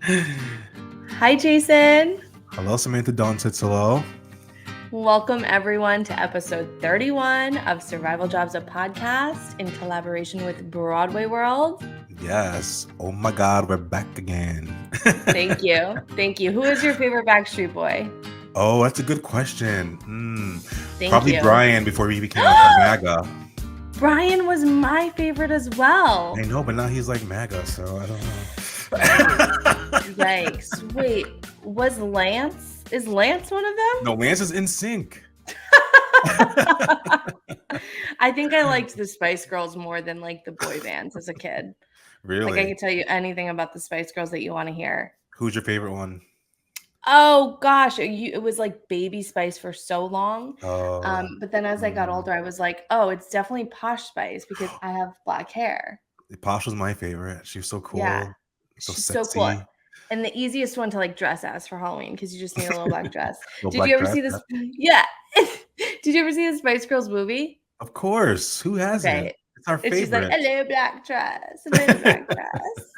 Hi, Jason. Hello, Samantha Tuozzolo. Welcome, everyone, to episode 31 of Survival Jobs, a podcast in collaboration with BroadwayWorld. Yes. Oh my God, we're back again. Thank you. Thank you. Who is your favorite Backstreet Boy? Oh, that's a good question. Thank Probably you. Brian before he became a MAGA. Brian was my favorite as well. I know, but now he's like MAGA, so I don't know. Yikes. Wait, was Lance? Is Lance one of them? No, Lance is in sync. I think I liked the Spice Girls more than like the boy bands as a kid. Really? Like I could tell you anything about the Spice Girls that you want to hear. Who's your favorite one? Oh gosh, it was like Baby Spice for so long. Oh, But then as I got older, I was like, oh, it's definitely Posh Spice because I have black hair. Posh was my favorite. She was so cool. Yeah, So she's sexy. so cool. And the easiest one to like dress as for Halloween because you just need a little black dress. Little Did black you ever dress, see this? yeah. Yeah. Did you ever see the Spice Girls movie? Of course. Who hasn't? Okay. It's our And favorite. she's like, hello, black dress. Hello, black dress.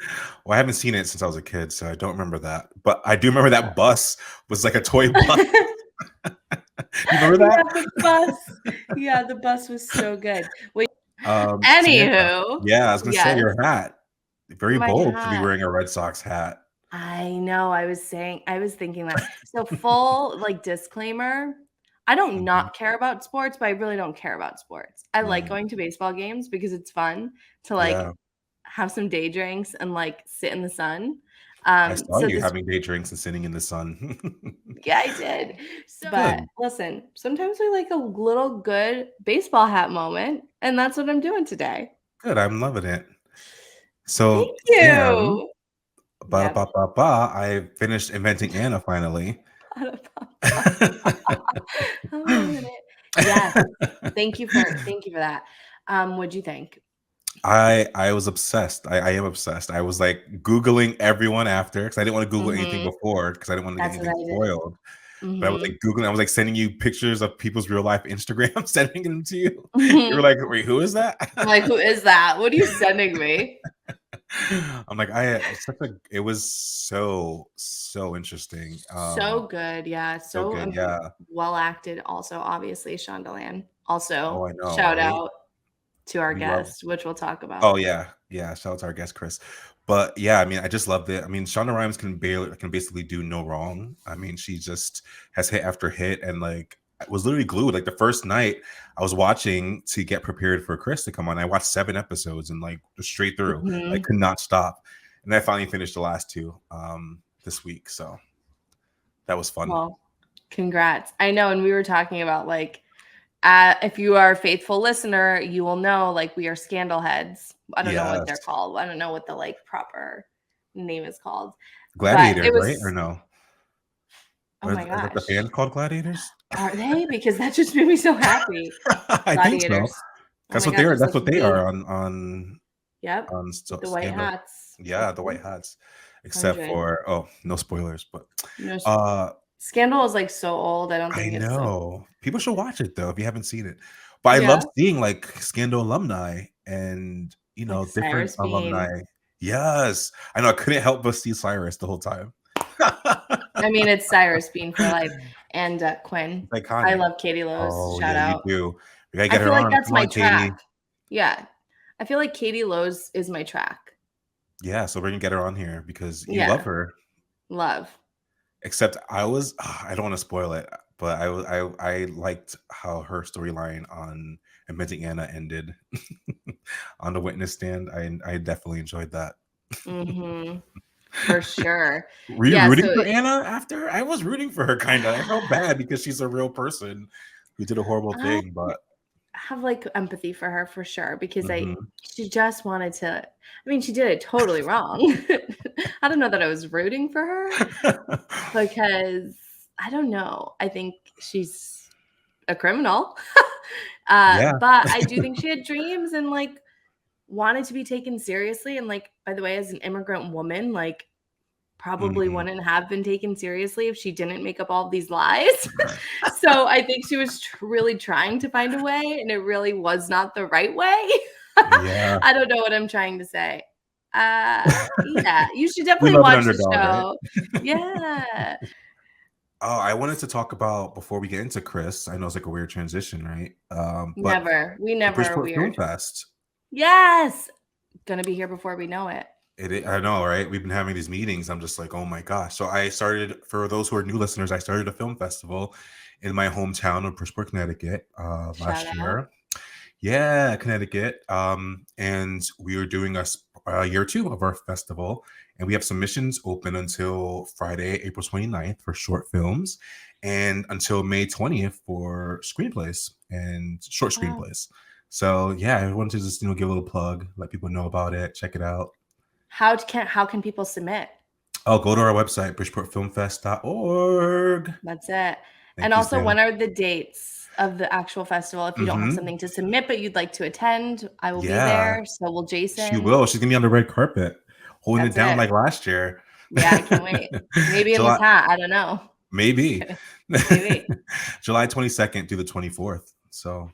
Well, I haven't seen it since I was a kid, so I don't remember that. But I do remember that bus was like a toy bus. You remember that? Yeah, the bus. Yeah, the bus was so good. Wait. Samantha. Anywho. Yeah, I was gonna say your hat. Very My bold to be hat. wearing a Red Sox hat. I know. I was thinking that. So full like disclaimer. I don't not care about sports, but I really don't care about sports. I like going to baseball games because it's fun to like have some day drinks and like sit in the sun. I saw you having day drinks and sitting in the sun. Yeah, I did. But listen, sometimes we like a little good baseball hat moment, and that's what I'm doing today. Good, I'm loving it. So Thank you. I finished Inventing Anna finally. Yeah. Thank you for that. What'd you think? I was obsessed. I am obsessed. I was like Googling everyone after because I didn't want to Google anything before because I didn't want to get anything spoiled. But I was like Googling, I was like sending you pictures of people's real life Instagram, sending them to you. You were like, wait, who is that? I'm like, who is that? What are you sending me? I'm like, it was so interesting. So good, yeah. So good, yeah. Well acted. Also, obviously, Shondaland. Also, I know, shout right? out to our guest, which we'll talk about. Oh yeah. Shout out to our guest, Chris. But yeah, I mean, I just loved it. I mean, Shonda Rhimes can basically do no wrong. I mean, she just has hit after hit, and like I was literally glued. Like the first night I was watching to get prepared for Chris to come on, I watched 7 episodes and like straight through. I could not stop, and I finally finished the last 2 this week. So that was fun. Well, congrats! I know, and we were talking about like. If you are a faithful listener, you will know like we are scandal heads. I don't know what they're called. I don't know what the like proper name is called. Gladiators, right? Or no? Oh my gosh. Are the band called Gladiators? Are they? Because that just made me so happy. I think so. That's what they are. That's what they are on. Yep. On the white hats. Yeah, the white hats. Except for no spoilers, but Scandal is like so old. I don't think I know. People should watch it though if you haven't seen it. But I love seeing like Scandal alumni and like different alumni. Yes. I know I couldn't help but see Cyrus the whole time. I mean, it's Cyrus Bean for life. And Quinn. I love Katie Lowe's. Oh, Shout out. You do. We gotta get her on. That's my track. Katie. Yeah. I feel like Katie Lowe's is my track. Yeah, so we're gonna get her on here because you love her. Love. Except I don't want to spoil it, but I liked how her storyline on Inventing Anna ended on the witness stand. I definitely enjoyed that. For sure. Were you rooting for Anna after? I was rooting for her kind of. I felt bad because she's a real person who did a horrible thing, but I have like empathy for her for sure because she just wanted to. I mean, she did it totally wrong. I don't know that I was rooting for her because I don't know. I think she's a criminal, but I do think she had dreams and like wanted to be taken seriously. And like, by the way, as an immigrant woman, like probably wouldn't have been taken seriously if she didn't make up all these lies. So I think she was really trying to find a way, and it really was not the right way. I don't know what I'm trying to say. Yeah, you should We definitely love an watch the underdog, right? show. Yeah. Oh, I wanted to talk about before we get into Chris. I know it's like a weird transition, right? But We the never are Bridgeport Film weird. Fest. Yes. Gonna be here before we know it. I know, right? We've been having these meetings. I'm just like, oh my gosh. So I started, for those who are new listeners, I started a film festival in my hometown of Bridgeport, Connecticut, Shout last out. year. Yeah, Connecticut. And we are doing year 2 of our festival, and we have submissions open until Friday, April 29th for short films, and until May 20th for screenplays and short Wow. screenplays. So yeah, I wanted to just give a little plug, let people know about it, check it out. How can people submit? I'll go to our website, bridgeportfilmfest.org. That's it. Thank And you, also, Sam. when are the dates of the actual festival? If you don't have something to submit, but you'd like to attend, I will be Yeah, there. So will she Jason. will. She's gonna be on the red carpet, holding it That's down it. like last year. Yeah, I can't wait. Maybe in this July, hat. I don't know. maybe. Maybe. July 22nd through the 24th. So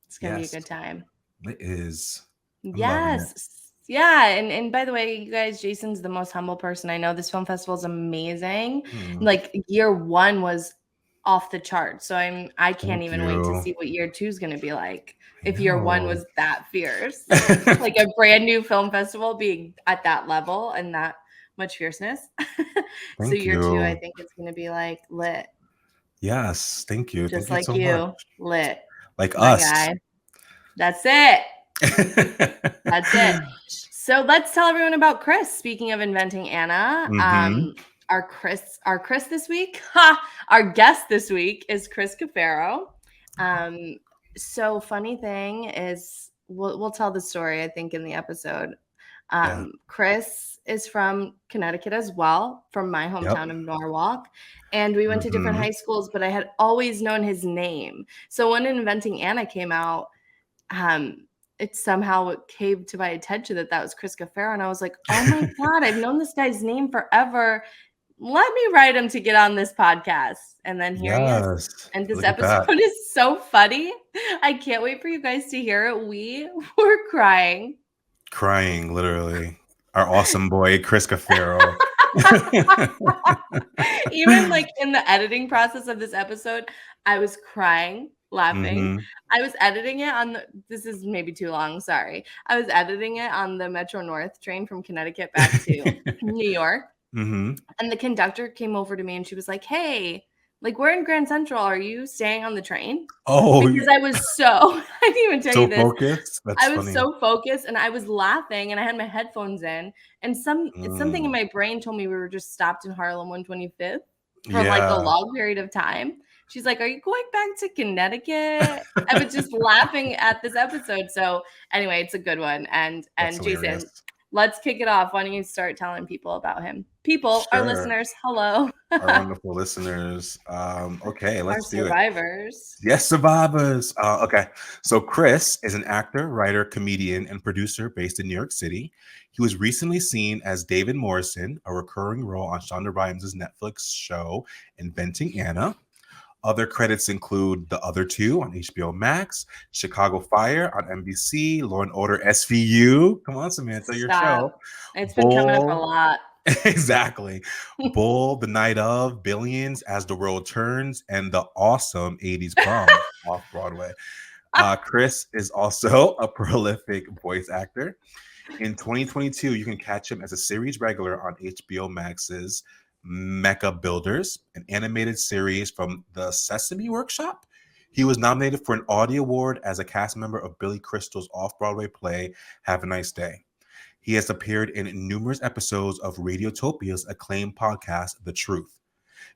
It's gonna be a yes, good time. it is. I'm loving it. Yes. Yeah. And by the way, you guys, Jason's the most humble person I know. This film festival is amazing. Like year 1 was off the charts. So I can't even wait to see what year 2 is gonna be like. If year 1 was that fierce. Like a brand new film festival being at that level and that much fierceness. So year 2, I think it's gonna be like lit. Yes, thank you. Just Thank you like so much. you. Lit. Like My us. guy. That's it. That's it. So let's tell everyone about Chris. Speaking of inventing Anna, our Chris this week, our guest this week is Chris Cafero. So funny thing is, we'll tell the story, I think, in the episode. Chris is from Connecticut as well, from my hometown of Norwalk. And we went to different high schools, but I had always known his name. So when Inventing Anna came out, it somehow came to my attention that was Chris Cafero. And I was like, oh my God, I've known this guy's name forever. Let me write him to get on this podcast. And then here he is. And this episode is so funny. I can't wait for you guys to hear it. We were crying. Crying, literally. Our awesome boy, Chris Cafero. Even like in the editing process of this episode, I was crying, laughing. I was editing it on this is maybe too long, sorry. I was editing it on the Metro North train from Connecticut back to New York. And the conductor came over to me and she was like, hey, like we're in Grand Central. Are you staying on the train? Oh, because I was I didn't even tell you this. Focused? That's I was funny. so focused and I was laughing and I had my headphones in and something in my brain told me we were just stopped in Harlem 125th for like a long period of time. She's like, are you going back to Connecticut? I was just laughing at this episode. So anyway, it's a good one. And Jason, let's kick it off. Why don't you start telling people about him? Our listeners, hello. Our wonderful listeners. Okay, let's do it. Survivors. Yes, survivors. Okay, so Chris is an actor, writer, comedian, and producer based in New York City. He was recently seen as David Morrison, a recurring role on Shonda Rhimes' Netflix show, Inventing Anna. Other credits include The Other Two on HBO Max, Chicago Fire on NBC, Law and Order SVU. Come on, Samantha, your show. It's been coming up a lot. Exactly. Bull, The Night of, Billions, As the World Turns, and the awesome 80s Prom off Broadway. Chris is also a prolific voice actor. In 2022, you can catch him as a series regular on HBO Max's Mecha Builders, an animated series from the Sesame Workshop. He was nominated for an Audie Award as a cast member of Billy Crystal's off-Broadway play, Have a Nice Day. He has appeared in numerous episodes of Radiotopia's acclaimed podcast, The Truth.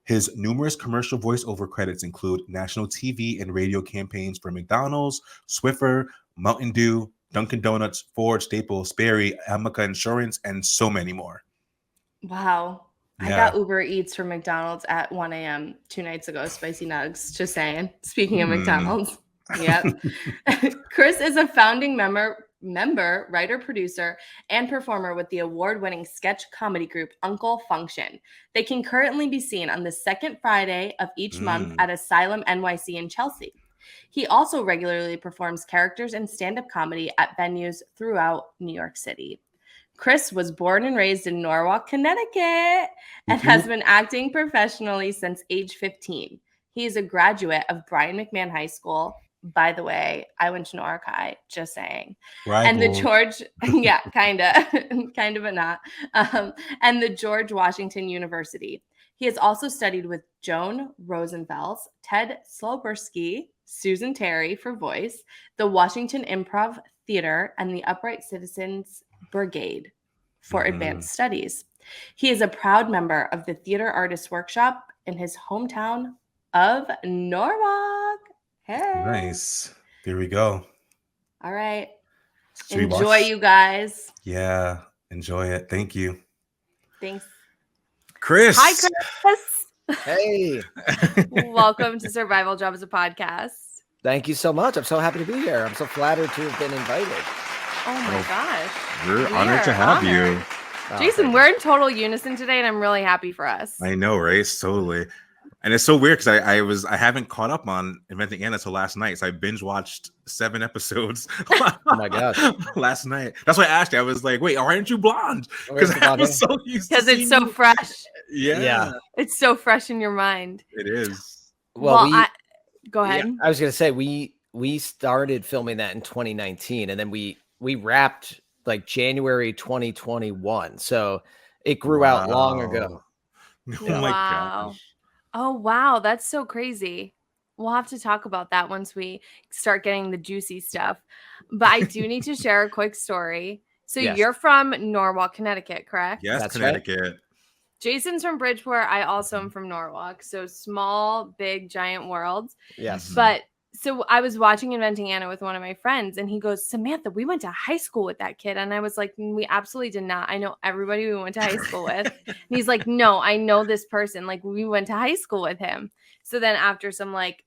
His numerous commercial voiceover credits include national TV and radio campaigns for McDonald's, Swiffer, Mountain Dew, Dunkin' Donuts, Ford, Staples, Sperry, Amica Insurance, and so many more. Wow. Yeah. I got Uber Eats from McDonald's at 1 a.m. 2 nights ago, spicy nugs, just saying. Speaking of McDonald's. Yep. Chris is a founding member, writer, producer, and performer with the award-winning sketch comedy group Uncle Function. They can currently be seen on the second Friday of each month at Asylum NYC in Chelsea. He also regularly performs characters and stand-up comedy at venues throughout New York City. Chris was born and raised in Norwalk, Connecticut, and has been acting professionally since age 15. He is a graduate of Brian McMahon High School. By the way, I went to Norwalk High, just saying. And the George, yeah, kind of, but not. And the George Washington University. He has also studied with Joan Rosenfels, Ted Sloborsky, Susan Terry for voice, the Washington Improv Theater, and the Upright Citizens Brigade for advanced studies. He is a proud member of the Theater Artists Workshop in his hometown of Norwalk. Hey. Nice. There we go. All right. Enjoy, you guys. Yeah. Enjoy it. Thank you. Thanks. Chris. Hi, Chris. Hey. Welcome to Survival Job as a Podcast. Thank you so much. I'm so happy to be here. I'm so flattered to have been invited. Oh my gosh. We're honored to have you. Jason, we're in total unison today, and I'm really happy for us. I know, right? Totally. And it's so weird because I haven't caught up on Inventing Anna till last night. So I binge watched 7 episodes. Oh my gosh. Last night. That's why I asked you. I was like, wait, aren't you blonde? Because I was so used to it's so fresh. Yeah. It's so fresh in your mind. It is. Well, go ahead. Yeah, I was going to say, we started filming that in 2019, and then we wrapped like January 2021. So it grew out long ago. Oh my gosh. Oh, wow. That's so crazy. We'll have to talk about that once we start getting the juicy stuff. But I do need to share a quick story. So You're from Norwalk, Connecticut, correct? Yes, that's Connecticut. Right. Jason's from Bridgeport. I also am from Norwalk. So small, big, giant worlds. Yes. But so I was watching Inventing Anna with one of my friends, and he goes, Samantha, we went to high school with that kid. And I was like, we absolutely did not. I know everybody we went to high school with. And he's like, no, I know this person. Like, we went to high school with him. So then after some like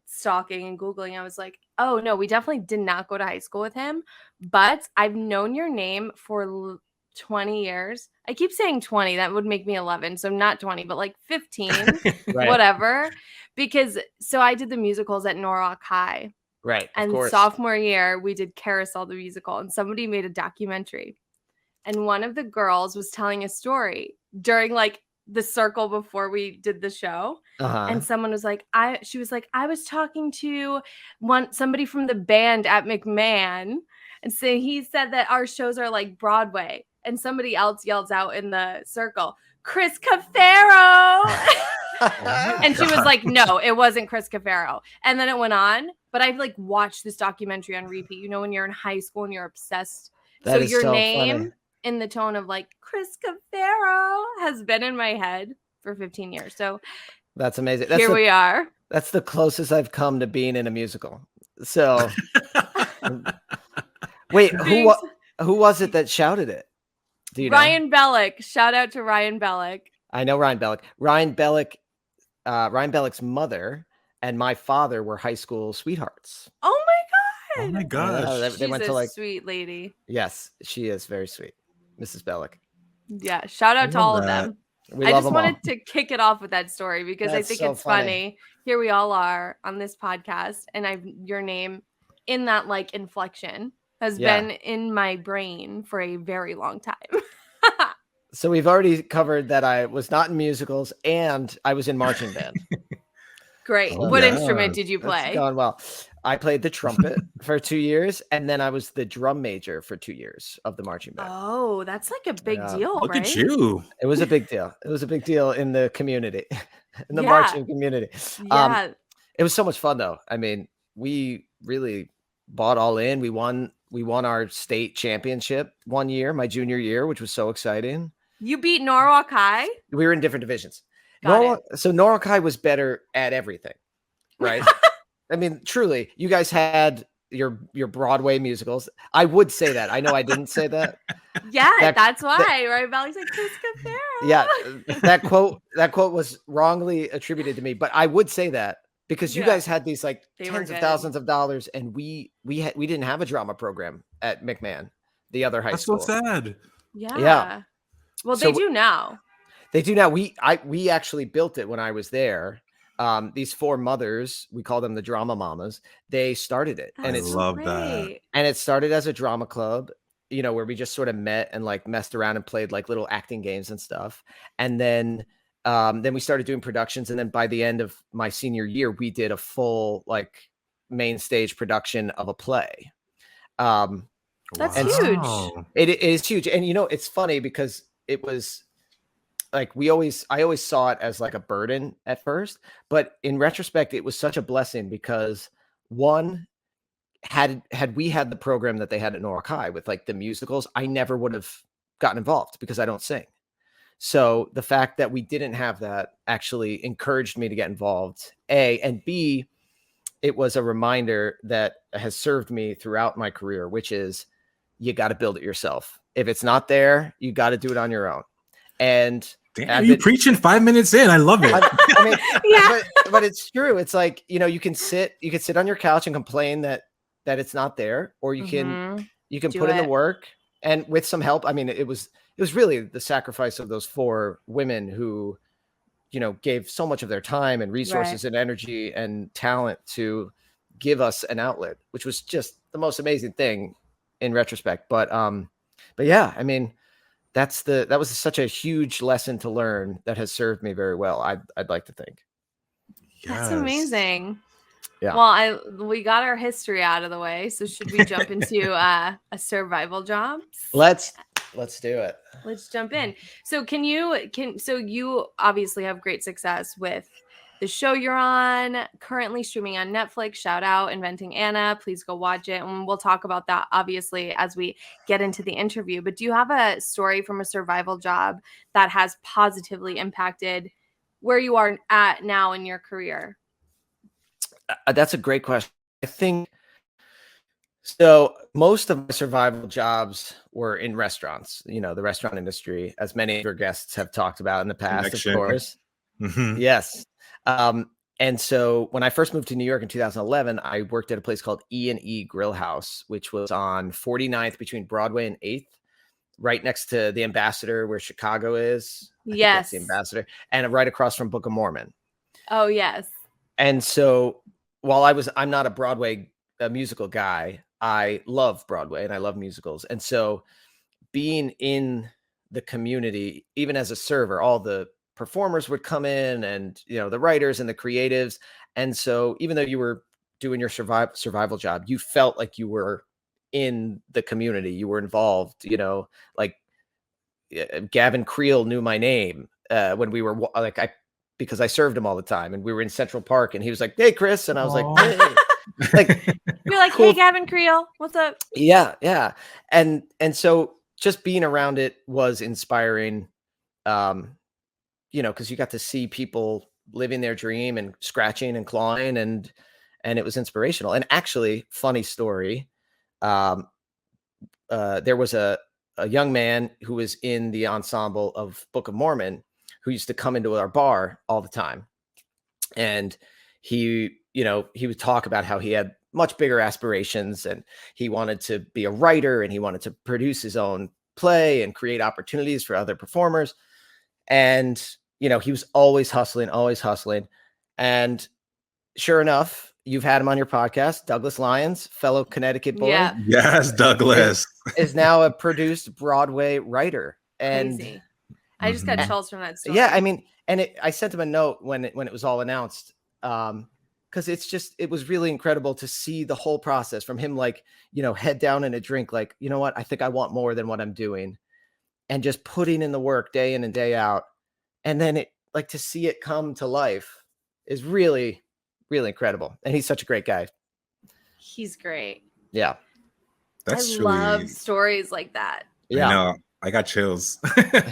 stalking and Googling, I was like, oh no, we definitely did not go to high school with him. But I've known your name for 20 years. I keep saying 20. That would make me 11. So not 20, but like 15, Right. whatever. Because so I did the musicals at Norwalk High. Right. And sophomore year, we did Carousel, the musical, and somebody made a documentary. And one of the girls was telling a story during like the circle before we did the show. And someone was like, she was like, I was talking to somebody from the band at McMahon. And so he said that our shows are like Broadway. And somebody else yells out in the circle, Chris Cafero. And she was like, no, it wasn't Chris Cafero. And then it went on. But I've like watched this documentary on repeat. You know, when you're in high school and you're obsessed. So your name funny. In the tone of like Chris Cafero has been in my head for 15 years. So that's amazing. Here we are. That's the closest I've come to being in a musical. So wait, who was it that shouted it? Do you know? Ryan Bellick. Shout out to Ryan Bellick. I know Ryan Bellick. Ryan Bellick's mother and my father were high school sweethearts. Oh my god! Oh my gosh! She's went to like sweet lady. Yes, she is very sweet, Mrs. Bellick. Yeah, shout out to all of them. I just wanted to kick it off with that story because I think it's funny. Here we all are on this podcast, and your name in that like inflection has been in my brain for a very long time. So we've already covered that I was not in musicals and I was in marching band. Great. What instrument did you play? That's going well. I played the trumpet for 2 years, and then I was the drum major for 2 years of the marching band. Oh, that's like a big deal, Look right? at you. It was a big deal. It was a big deal in the community, in the marching community. Yeah. It was so much fun, though. I mean, we really bought all in. We won our state championship one year, my junior year, which was so exciting. You beat Norwalk High? We were in different divisions. So Norwalk High was better at everything, right? I mean, truly, you guys had your Broadway musicals. I would say that. I know I didn't say that. Yeah, that's why. Right? Valley's like, Chris Cafero. Yeah, that quote was wrongly attributed to me, but I would say that because you guys had these like tens of thousands of dollars, and we didn't have a drama program at McMahon, the other high school. That's so sad. Yeah. Well, they do now. They do now. We actually built it when I was there. These 4 mothers, we call them the drama mamas. They started it, That's and love that. and it started as a drama club. where we just sort of met and like messed around and played like little acting games and stuff. And then we started doing productions. And then by the end of my senior year, we did a full like main stage production of a play. That's huge. It is huge. And, it's funny because it was like, I always saw it as like a burden at first, but in retrospect, it was such a blessing because one, had we had the program that they had at Norwalk High with like the musicals, I never would have gotten involved because I don't sing. So the fact that we didn't have that actually encouraged me to get involved, A, and B, it was a reminder that has served me throughout my career, which is you got to build it yourself. If it's not there, you got to do it on your own. And damn, you preaching 5 minutes in. I love it. I mean, yeah, but it's true. It's like, you can sit on your couch and complain that it's not there, or you can put in the work, and with some help. I mean, it was really the sacrifice of those 4 women who, gave so much of their time and resources and energy and talent to give us an outlet, which was just the most amazing thing in retrospect. But yeah, I mean, that was such a huge lesson to learn that has served me very well. I'd like to think. That's amazing. Yeah. Well, we got our history out of the way, so should we jump into a survival job? Let's do it. Let's jump in. So so you obviously have great success with the show you're on, currently streaming on Netflix. Shout out Inventing Anna. Please go watch it. And we'll talk about that obviously as we get into the interview. But do you have a story from a survival job that has positively impacted where you are at now in your career? That's a great question. I think so. Most of my survival jobs were in restaurants, the restaurant industry, as many of your guests have talked about in the past, of course. Mm-hmm. Yes. And so when I first moved to New York in 2011, I worked at a place called E&E Grill House, which was on 49th between Broadway and 8th, right next to the Ambassador where Chicago is. Yes. The Ambassador, and right across from Book of Mormon. Oh, yes. And so while I'm not a Broadway musical guy, I love Broadway and I love musicals. And so being in the community, even as a server, all the performers would come in and, the writers and the creatives. And so even though you were doing your survival job, you felt like you were in the community, you were involved, like Gavin Creel knew my name when we were because I served him all the time, and we were in Central Park and he was like, "Hey, Chris." And I was like, "Hey." You're like, cool. "Hey, Gavin Creel, what's up?" Yeah. Yeah. And so just being around it was inspiring, because you got to see people living their dream and scratching and clawing, and it was inspirational. And actually, funny story, there was a young man who was in the ensemble of Book of Mormon who used to come into our bar all the time. And he would talk about how he had much bigger aspirations and he wanted to be a writer and he wanted to produce his own play and create opportunities for other performers. And, he was always hustling. And sure enough, you've had him on your podcast, Douglas Lyons, fellow Connecticut boy. Yeah. Yes, Douglas is now a produced Broadway writer. And crazy. I just got chills from that story. Yeah, I mean, and I sent him a note when it was all announced, because it was really incredible to see the whole process from him, like, head down in a drink, like, you know what, I think I want more than what I'm doing, and just putting in the work day in and day out, and then to see it come to life is really, really incredible. And he's such a great guy. He's great. Yeah, I love stories like that. Yeah. I know. I got chills.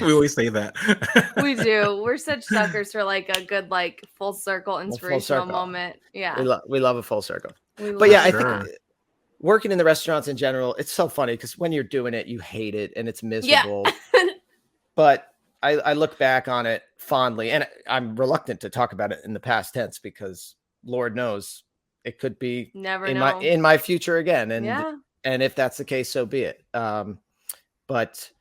We always say that. We do. We're such suckers for like a good, full circle inspirational moment. Yeah. We love a full circle. But yeah, I think working in the restaurants in general, it's so funny because when you're doing it, you hate it and it's miserable. Yeah. But I look back on it fondly, and I'm reluctant to talk about it in the past tense because Lord knows it could be in my future again. And if that's the case, so be it. But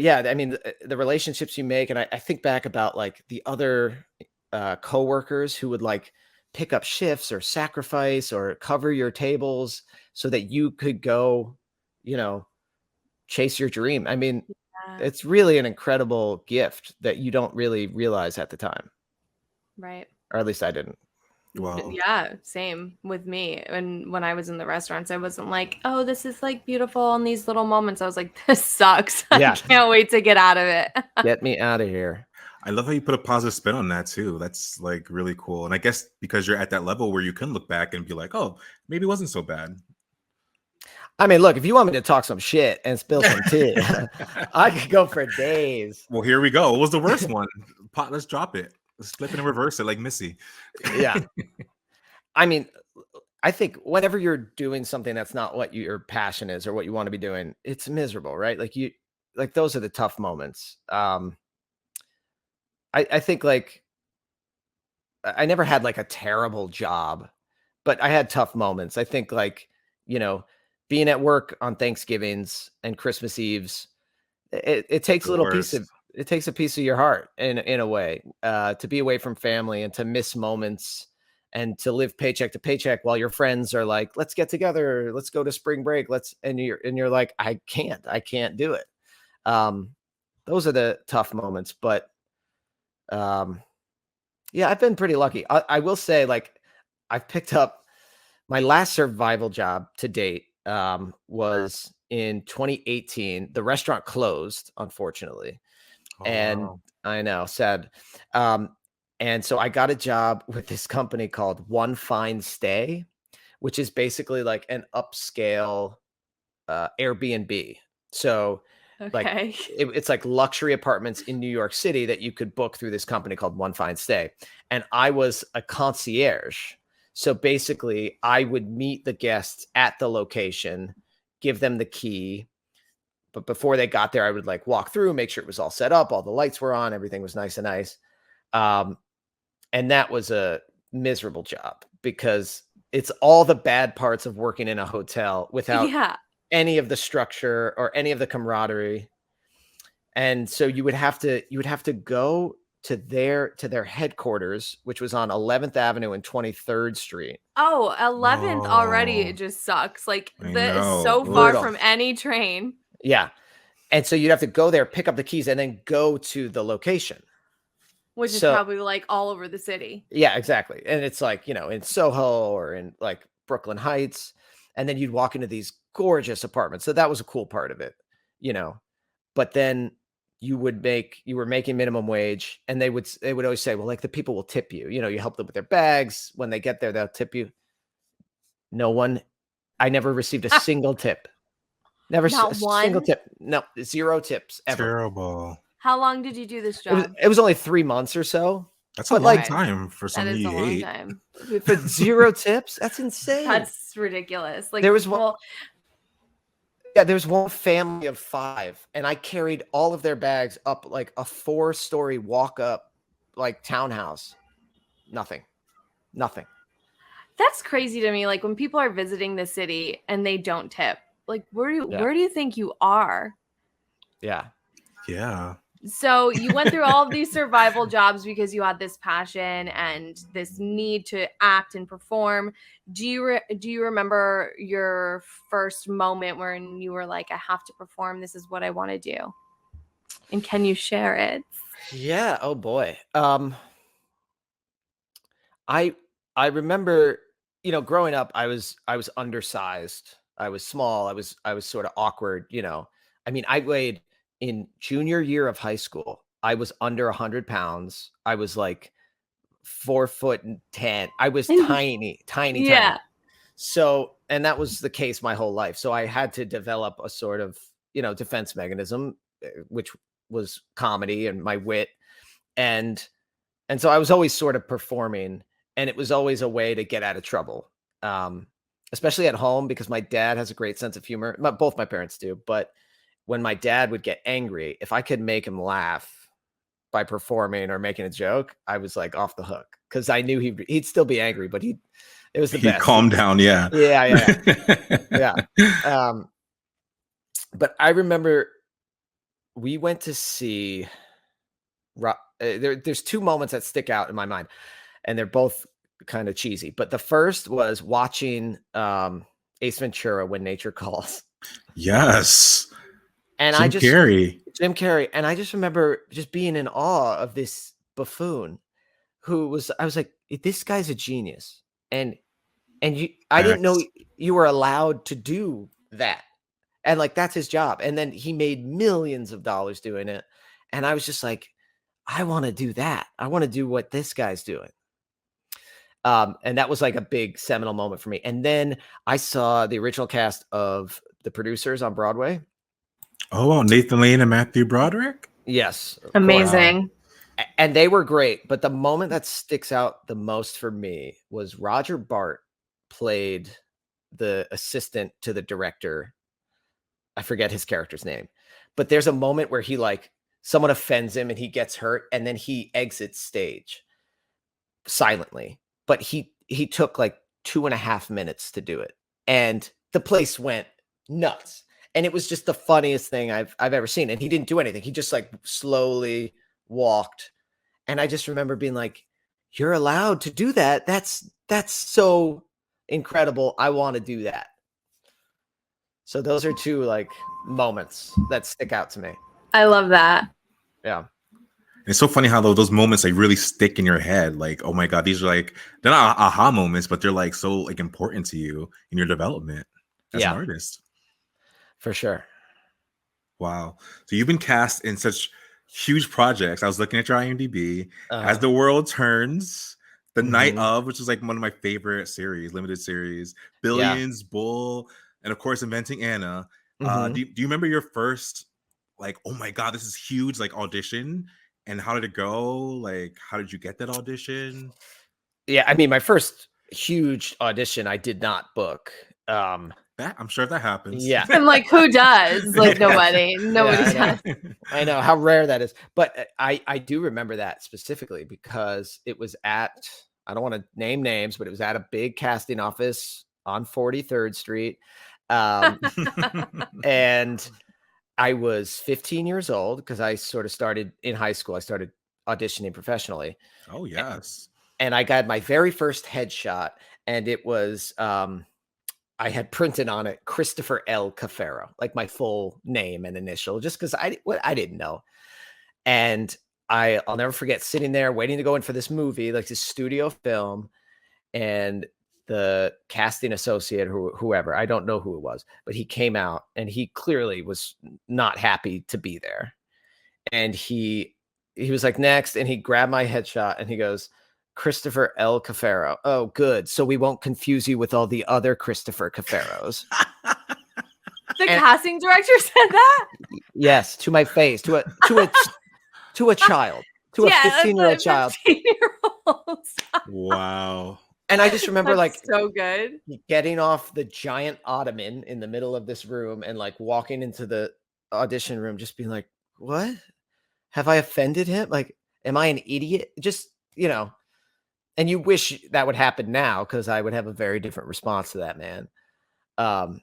yeah, I mean, the relationships you make, and I think back about the other coworkers who would pick up shifts or sacrifice or cover your tables so that you could go, chase your dream. I mean, Yeah. it's really an incredible gift that you don't really realize at the time. Right. Or at least I didn't. Wow. Yeah, same with me. And when I was in the restaurants, I wasn't like, oh, this is like beautiful in these little moments. I was like, this sucks. Yeah. I can't wait to get out of it. Get me out of here. I love how you put a positive spin on that too. That's like really cool. And I guess because you're at that level where you can look back and be like, oh, maybe it wasn't so bad. I mean, look, if you want me to talk some shit and spill some tea, I could go for days. Well, here we go. What was the worst one? Let's drop it. Let's flip it and reverse it like Missy. Yeah. I mean, I think whenever you're doing something that's not what your passion is or what you want to be doing, it's miserable, right? Like those are the tough moments. I think like I never had like a terrible job, but I had tough moments. I think like, being at work on Thanksgivings and Christmas Eves, it takes a little piece of it takes a piece of your heart in a way, to be away from family and to miss moments and to live paycheck to paycheck while your friends are like, let's get together, let's go to spring break, and you're like, I can't do it. Those are the tough moments, but yeah, I've been pretty lucky. I will say, like, I've picked up my last survival job to date was in 2018. The restaurant closed, unfortunately. Oh, And wow. I know, sad. And so I got a job with this company called One Fine Stay, which is basically like an upscale Airbnb. So like Okay. it's like luxury apartments in New York City that you could book through this company called One Fine Stay. And I was a concierge. So basically I would meet the guests at the location, give them the key. But before they got there, I would like walk through, make sure it was all set up, all the lights were on, everything was nice and nice. And that was a miserable job because it's all the bad parts of working in a hotel without any of the structure or any of the camaraderie. And so you would have to go to their headquarters, which was on 11th Avenue and 23rd Street. Oh, 11th already, it just sucks. Like, that is so far from any train. Yeah. And so you'd have to go there, pick up the keys, and then go to the location. Which is probably like all over the city. Yeah, exactly. And it's like, in Soho or in like Brooklyn Heights. And then you'd walk into these gorgeous apartments. So that was a cool part of it, But then you were making minimum wage, and they would always say, well, like, the people will tip you. You help them with their bags. When they get there, they'll tip you. I never received a single tip. Never a single tip. No, 0 tips ever. Terrible. How long did you do this job? It was only 3 months or so. That's a long time for somebody. That is a long time. For 0 tips? That's insane. That's ridiculous. Like, there was one family of 5, and I carried all of their bags up like a 4-story walk up like townhouse. Nothing. That's crazy to me. Like, when people are visiting the city and they don't tip, like, where do you think you are? Yeah. Yeah. So you went through all of these survival jobs because you had this passion and this need to act and perform. Do you remember your first moment when you were like, I have to perform, this is what I want to do? And can you share it? Yeah. Oh boy. I remember, growing up, I was undersized. I was small. I was sort of awkward, I mean, I weighed in junior year of high school, I was under 100 pounds. I was like 4'10". I was tiny. Yeah. So, and that was the case my whole life. So I had to develop a sort of, defense mechanism, which was comedy and my wit. And so I was always sort of performing, and it was always a way to get out of trouble. Especially at home, because my dad has a great sense of humor. Both my parents do, but when my dad would get angry, if I could make him laugh by performing or making a joke, I was like off the hook, because I knew he'd still be angry, but it was the best. He'd calm down. Yeah. Yeah. But I remember we went to see, there's 2 moments that stick out in my mind, and they're both kind of cheesy. But the first was watching Ace Ventura: When Nature Calls. Yes. And Jim Carrey. Jim Carrey. And I just remember just being in awe of this buffoon I was like, this guy's a genius. And I didn't know you were allowed to do that. And like, that's his job. And then he made millions of dollars doing it. And I was just like, I want to do that. I want to do what this guy's doing. And that was like a big seminal moment for me. And then I saw the original cast of The Producers on Broadway. Oh, wow. Nathan Lane and Matthew Broderick? Yes. Amazing. And they were great. But the moment that sticks out the most for me was Roger Bart played the assistant to the director. I forget his character's name. But there's a moment where he someone offends him and he gets hurt. And then he exits stage silently. But he took 2.5 minutes to do it. And the place went nuts. And it was just the funniest thing I've ever seen. And he didn't do anything. He just slowly walked. And I just remember being like, you're allowed to do that. That's so incredible. I want to do that. So those are two moments that stick out to me. I love that. Yeah. It's so funny how those moments really stick in your head. Oh my God, these are they're not aha moments, but they're so important to you in your development as an artist. For sure. Wow. So you've been cast in such huge projects. I was looking at your IMDb. As the World Turns, The Night of, which is one of my favorite series, limited series, Billions, Bull, and of course Inventing Anna. Do you remember your first oh my God, this is huge audition? And how did it go? How did you get that audition? Yeah, I mean, my first huge audition I did not book. I'm sure that happens. Yeah. I'm who does? Nobody does. I know how rare that is. But I do remember that specifically because it was at, I don't want to name names, but it was at a big casting office on 43rd Street. And I was 15 years old because I sort of started in high school. I started auditioning professionally. Oh, yes. And I got my very first headshot, and it was, I had printed on it Christopher L. Cafero, my full name and initial, just because I didn't know. And I'll never forget sitting there waiting to go in for this movie, this studio film, and the casting associate, whoever, I don't know who it was, but he came out and he clearly was not happy to be there. And he was next, and he grabbed my headshot and he goes, Christopher L. Cafero. Oh, good. So we won't confuse you with all the other Christopher Caferos. The casting director said that? Yes, to my face, to a child, to a 15-year-old child. 15-year-old. Wow. And I just remember so good getting off the giant ottoman in the middle of this room and walking into the audition room, just being like, what? Have I offended him? Am I an idiot? Just, and you wish that would happen now because I would have a very different response to that, man. What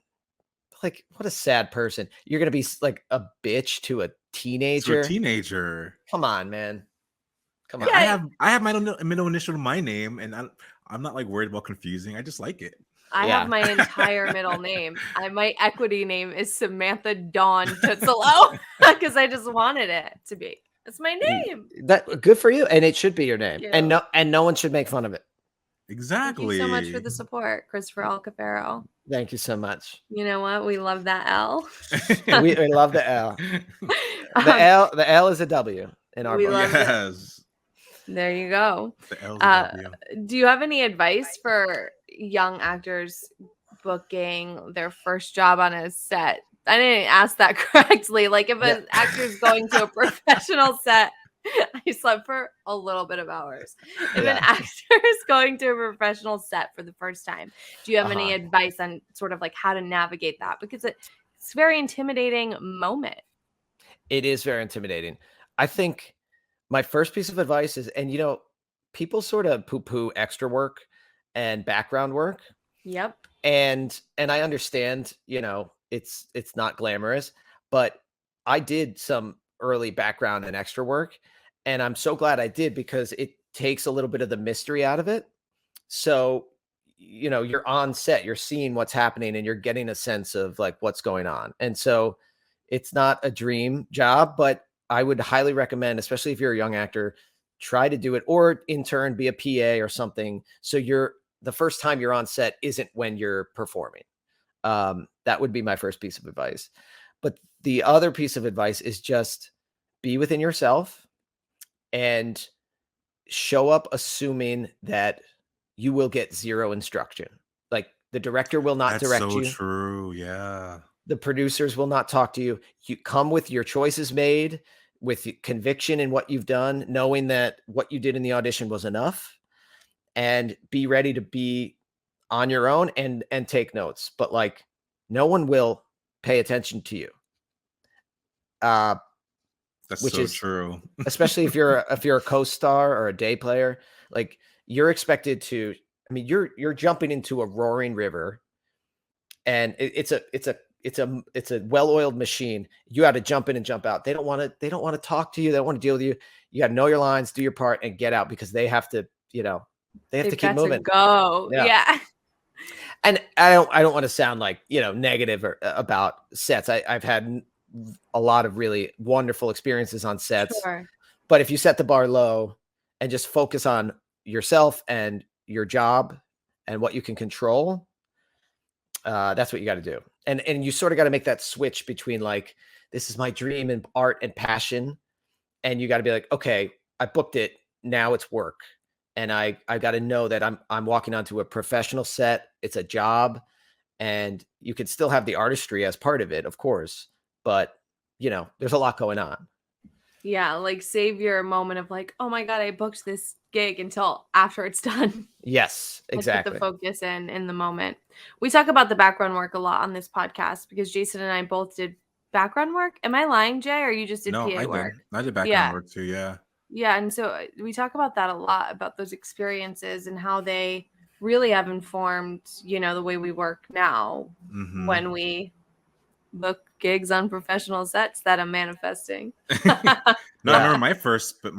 a sad person. You're going to be a bitch to a teenager. Come on, man. Come on. Yeah, I have my middle initial to my name, and I'm not worried about confusing. I just like it. I have my entire middle name. My equity name is Samantha Dawn Tuozzolo because I just wanted it to be. It's my name. That good for you, and it should be your name. And no one should make fun of it. Exactly. Thank you so much for the support, Christopher L. Cafero. Thank you so much. You know what? We love that L. we love the L. The L is a W in our book. Yes. There you go. The L is a W. Do you have any advice for young actors booking their first job on a set? I didn't ask that correctly. If an actor's going to a professional set, I slept for a little bit of hours. If an actor is going to a professional set for the first time, do you have any advice on sort of how to navigate that? Because it's a very intimidating moment. It is very intimidating. I think my first piece of advice is, and people sort of poo-poo extra work and background work. Yep. And I understand, it's not glamorous, but I did some early background and extra work, and I'm so glad I did because it takes a little bit of the mystery out of it. So, you're on set, you're seeing what's happening, and you're getting a sense of what's going on. And so It's not a dream job, but I would highly recommend, especially if you're a young actor, try to do it, or intern, be a PA or something. So the first time you're on set isn't when you're performing. That would be my first piece of advice. But the other piece of advice is just be within yourself and show up assuming that you will get zero instruction. Like the director will not direct you. That's so true. Yeah. The producers will not talk to you. You come with your choices made, with conviction in what you've done, knowing that what you did in the audition was enough, and be ready to be on your own and take notes. But like, no one will pay attention to you. That's which so is true. Especially if you're a co-star or a day player, like you're expected to, I mean, you're jumping into a roaring river, and it's a well-oiled machine. You got to jump in and jump out. They don't want to talk to you. They don't want to deal with you. You got to know your lines, do your part, and get out, because they have to, they have to keep moving. Go. Yeah. And I don't want to sound like, negative about sets. I've had a lot of really wonderful experiences on sets. Sure. But if you set the bar low and just focus on yourself and your job and what you can control, that's what you got to do. And you sort of got to make that switch between like, this is my dream and art and passion. And you got to be like, okay, I booked it. Now it's work. And I got to know that I'm walking onto a professional set. It's a job, and you could still have the artistry as part of it, of course. But, there's a lot going on. Yeah, like save your moment of like, oh my God, I booked this gig until after it's done. Yes, exactly. Put the focus in the moment. We talk about the background work a lot on this podcast because Jason and I both did background work. Am I lying, Jay, or you just did PA work? I did background work too, yeah. Yeah, and so we talk about that a lot, about those experiences and how they really have informed, the way we work now when we book gigs on professional sets that I'm manifesting. I remember my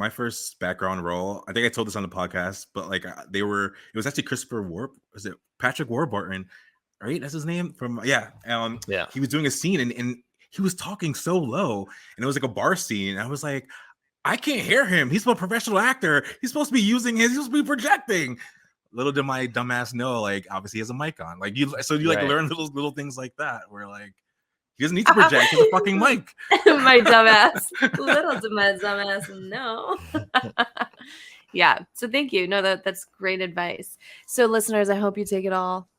first background role. I think I told this on the podcast, but like it was actually Patrick Warburton, right? That's his name He was doing a scene and he was talking so low, and it was like a bar scene. And I was like, I can't hear him. He's a professional actor. He's supposed to be he's supposed to be projecting. Little did my dumbass know, like obviously he has a mic on. Like you learn little things like that where like he doesn't need to project. He has a fucking mic. My dumbass. Little to my dumbass. No. Yeah. So thank you. No, that's great advice. So listeners, I hope you take it all.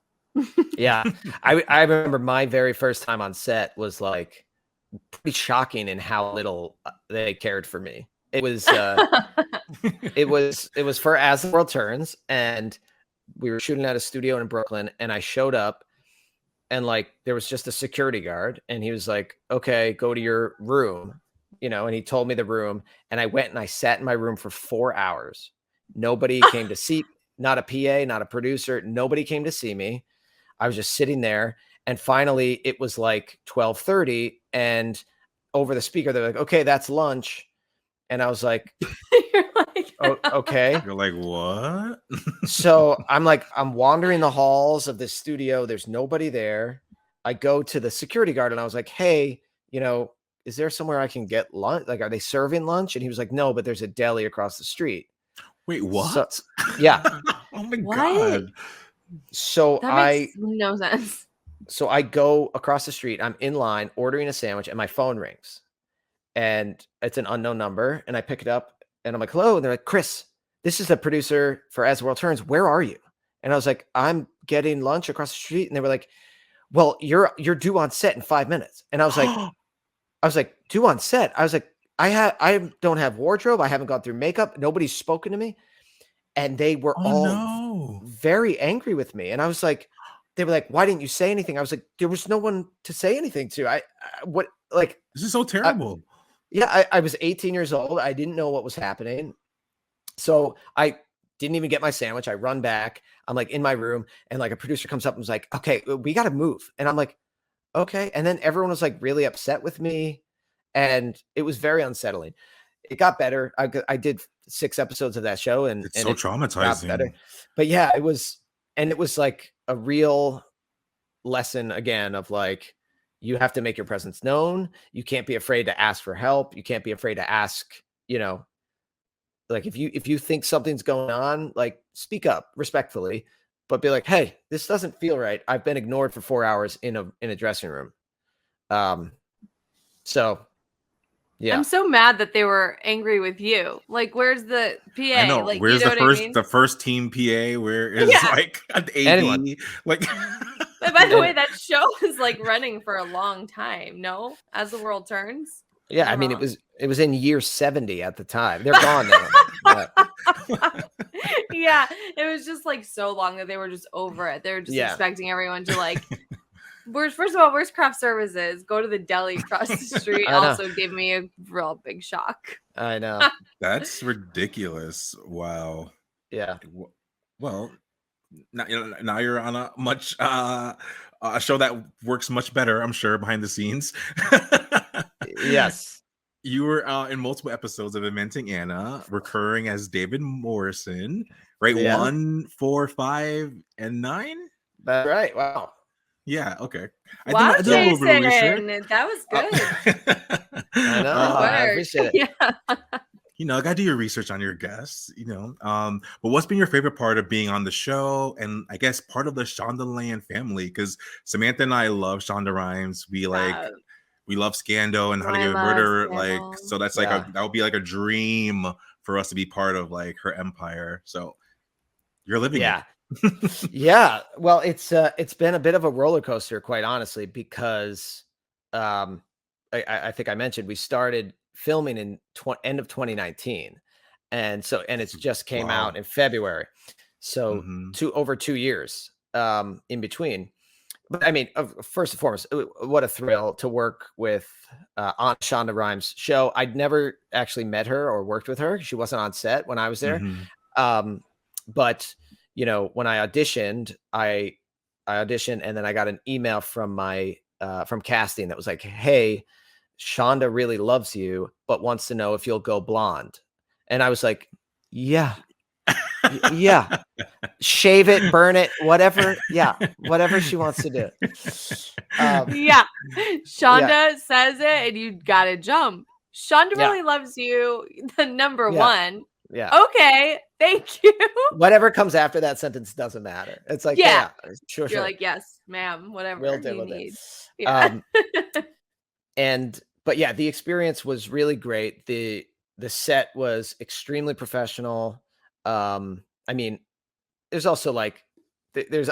Yeah. I remember my very first time on set was like pretty shocking in how little they cared for me. It was it was for As the World Turns, and we were shooting at a studio in Brooklyn, and I showed up, and like there was just a security guard, and he was like, okay, go to your room, and he told me the room, and I went and I sat in my room for 4 hours. Nobody came to see, not a PA, not a producer, nobody came to see me. I was just sitting there, and finally it was like 12:30, and over the speaker they're like, okay, that's lunch. And I was like, You're like, oh, okay. You're like, what? So I'm wandering the halls of this studio. There's nobody there. I go to the security guard and I was like, hey, is there somewhere I can get lunch? Like, are they serving lunch? And he was like, no, but there's a deli across the street. Wait, what? So, yeah. Oh my God. So that makes no sense. So I go across the street. I'm in line ordering a sandwich, and my phone rings. And it's an unknown number, and I pick it up, and I'm like, hello. And they're like, Chris, this is the producer for As the World Turns. Where are you? And I was like, I'm getting lunch across the street. And they were like, well, you're due on set in 5 minutes. And I was like, due on set. I was like, I don't have wardrobe. I haven't gone through makeup. Nobody's spoken to me. And they were very angry with me. And I was like, they were like, why didn't you say anything? I was like, there was no one to say anything to. This is so terrible. I was 18 years old. I didn't know what was happening. So I didn't even get my sandwich. I run back. I'm like in my room, and like a producer comes up and was like, okay, we got to move. And I'm like, okay. And then everyone was like really upset with me, and it was very unsettling. It got better. I did 6 episodes of that show, and it's so traumatizing. Got better. But yeah, it was like a real lesson again of like, you have to make your presence known. You can't be afraid to ask for help. You can't be afraid to ask, like if you think something's going on, like speak up respectfully, but be like, hey, this doesn't feel right. I've been ignored for 4 hours in a dressing room. So yeah. I'm so mad that they were angry with you. Like, where's the PA? I know. Like, where's you know the what first I mean? the first team PA? Where is like an AD? Anyone. Like But by the way, that show is like running for a long time. No, As the World Turns. Yeah, I mean, it was in year 70 at the time. They're gone now. Yeah, it was just like so long that they were just over it. They were just expecting everyone to like. First of all, where's craft services? Go to the deli across the street. Also gave me a real big shock. I know. That's ridiculous. Wow. Yeah. Well, now you're on a much a show that works much better, I'm sure, behind the scenes. Yes. You were in multiple episodes of Inventing Anna, recurring as David Morrison, right? Yeah. 1, 4, 5, and 9. That's right. Wow. Yeah. Okay. Wow, I did a little bit of research. That was good. I know. I appreciate it. Yeah. I gotta do your research on your guests. But what's been your favorite part of being on the show, and I guess part of the Shondaland family? Because Samantha and I love Shonda Rhimes. We love Scandal and How to Get Murder. Like, so that's like that would be like a dream for us to be part of, like, her empire. So you're living it. Yeah. Well, it's been a bit of a roller coaster, quite honestly, because I think I mentioned we started filming in end of 2019, and it's just came out in February, so over 2 years in between. But I mean, first and foremost, what a thrill to work with on Shonda Rhimes' show. I'd never actually met her or worked with her. She wasn't on set when I was there. But when I auditioned, I auditioned, and then I got an email from from casting that was like, hey, Shonda really loves you, but wants to know if you'll go blonde. And I was like, yeah, shave it, burn it, whatever. Yeah. Whatever she wants to do. Shonda says it and you got to jump. Shonda really loves you. The number one. Yeah. Okay. Thank you. Whatever comes after that sentence doesn't matter. It's like, sure. You're like, yes, ma'am, whatever you need. But yeah, the experience was really great. The set was extremely professional. I mean, there's also like, there's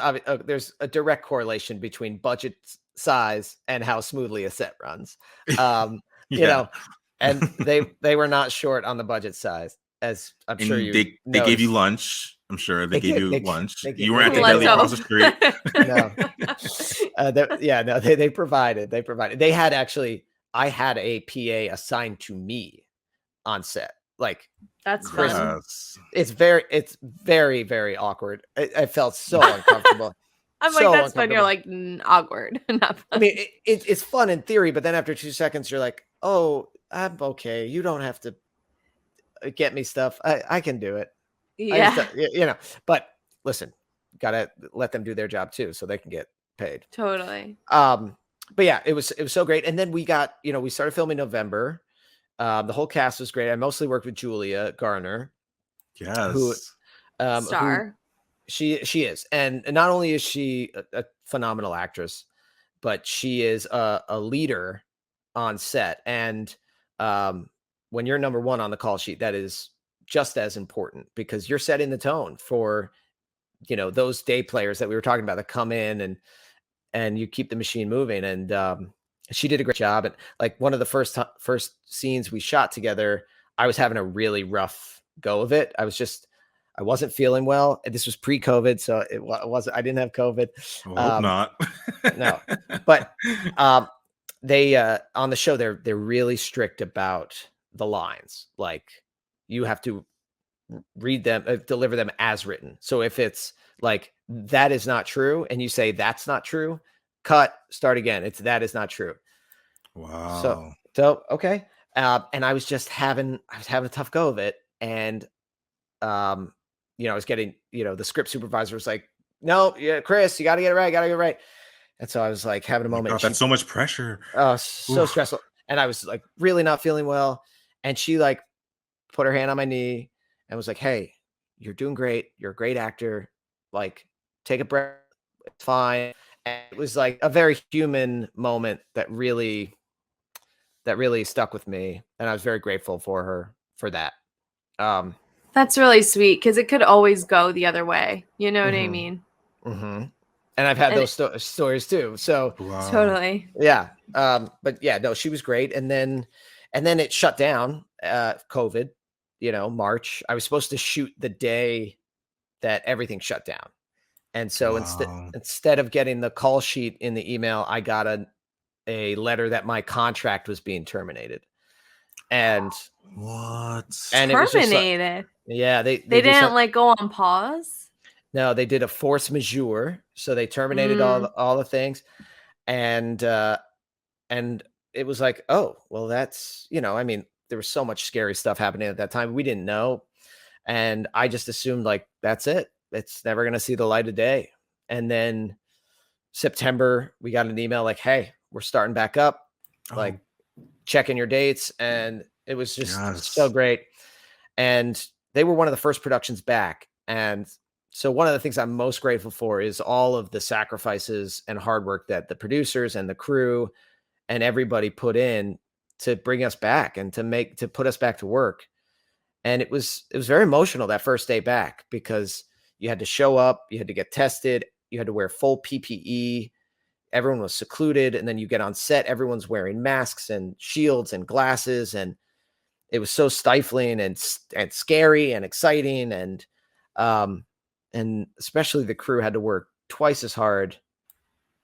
a direct correlation between budget size and how smoothly a set runs. And they were not short on the budget size, as I'm sure you they gave you lunch. I'm sure they gave you lunch. You were at the deli across the street. They provided. They had I had a PA assigned to me on set. Like, that's fun. It's very, very awkward. I felt so uncomfortable. I'm like, that's fun. You're like, awkward. Not fun. I mean, it's fun in theory, but then after 2 seconds, you're like, oh, I'm okay. You don't have to get me stuff. I can do it. Yeah. But listen, gotta let them do their job too, so they can get paid. Totally. But yeah, it was so great. And then we got, we started filming November. The whole cast was great. I mostly worked with Julia Garner. Yes. Who star. She is. And not only is she a phenomenal actress, but she is a leader on set. And when you're number one on the call sheet, that is just as important, because you're setting the tone for, those day players that we were talking about that come in and you keep the machine moving. And she did a great job. And like one of the first scenes we shot together, I was having a really rough go of it. I wasn't feeling well. This was pre-COVID, so it wasn't. I didn't have COVID. I hope not. No, but they on the show they're really strict about the lines. Like, you have to read them, deliver them as written. So if it's like, that is not true, and you say that's not true, cut, start again. That is not true. Wow. So okay. And I was having a tough go of it. And I was getting, the script supervisor was like, no, Chris, you got to get it right. And so I was like having a moment. God, that's so much pressure. Oh, so stressful. And I was like really not feeling well. And she like put her hand on my knee and was like, "Hey, you're doing great. You're a great actor. Like, take a breath. It's fine." And it was like a very human moment that really stuck with me. And I was very grateful for her for that. That's really sweet because it could always go the other way. You know what I mean? Mm-hmm. And I've had those stories too. So totally. Yeah. But yeah, no, she was great. And then it shut down, COVID, March. I was supposed to shoot the day that everything shut down. And so instead of getting the call sheet in the email, I got a letter that my contract was being terminated. And what? And terminated? It was yeah, they didn't like go on pause. No, they did a force majeure, so they terminated all the things, and it was like, oh, well, that's I mean, there was so much scary stuff happening at that time. We didn't know, and I just assumed like that's it. It's never gonna see the light of day. And then September, we got an email like, hey, we're starting back up, like checking your dates, and it was just so great. And they were one of the first productions back, and so one of the things I'm most grateful for is all of the sacrifices and hard work that the producers and the crew and everybody put in to bring us back and to put us back to work. And it was very emotional that first day back because you had to show up, you had to get tested, you had to wear full PPE. Everyone was secluded, and then you get on set, everyone's wearing masks and shields and glasses, and it was so stifling and scary and exciting, and especially the crew had to work twice as hard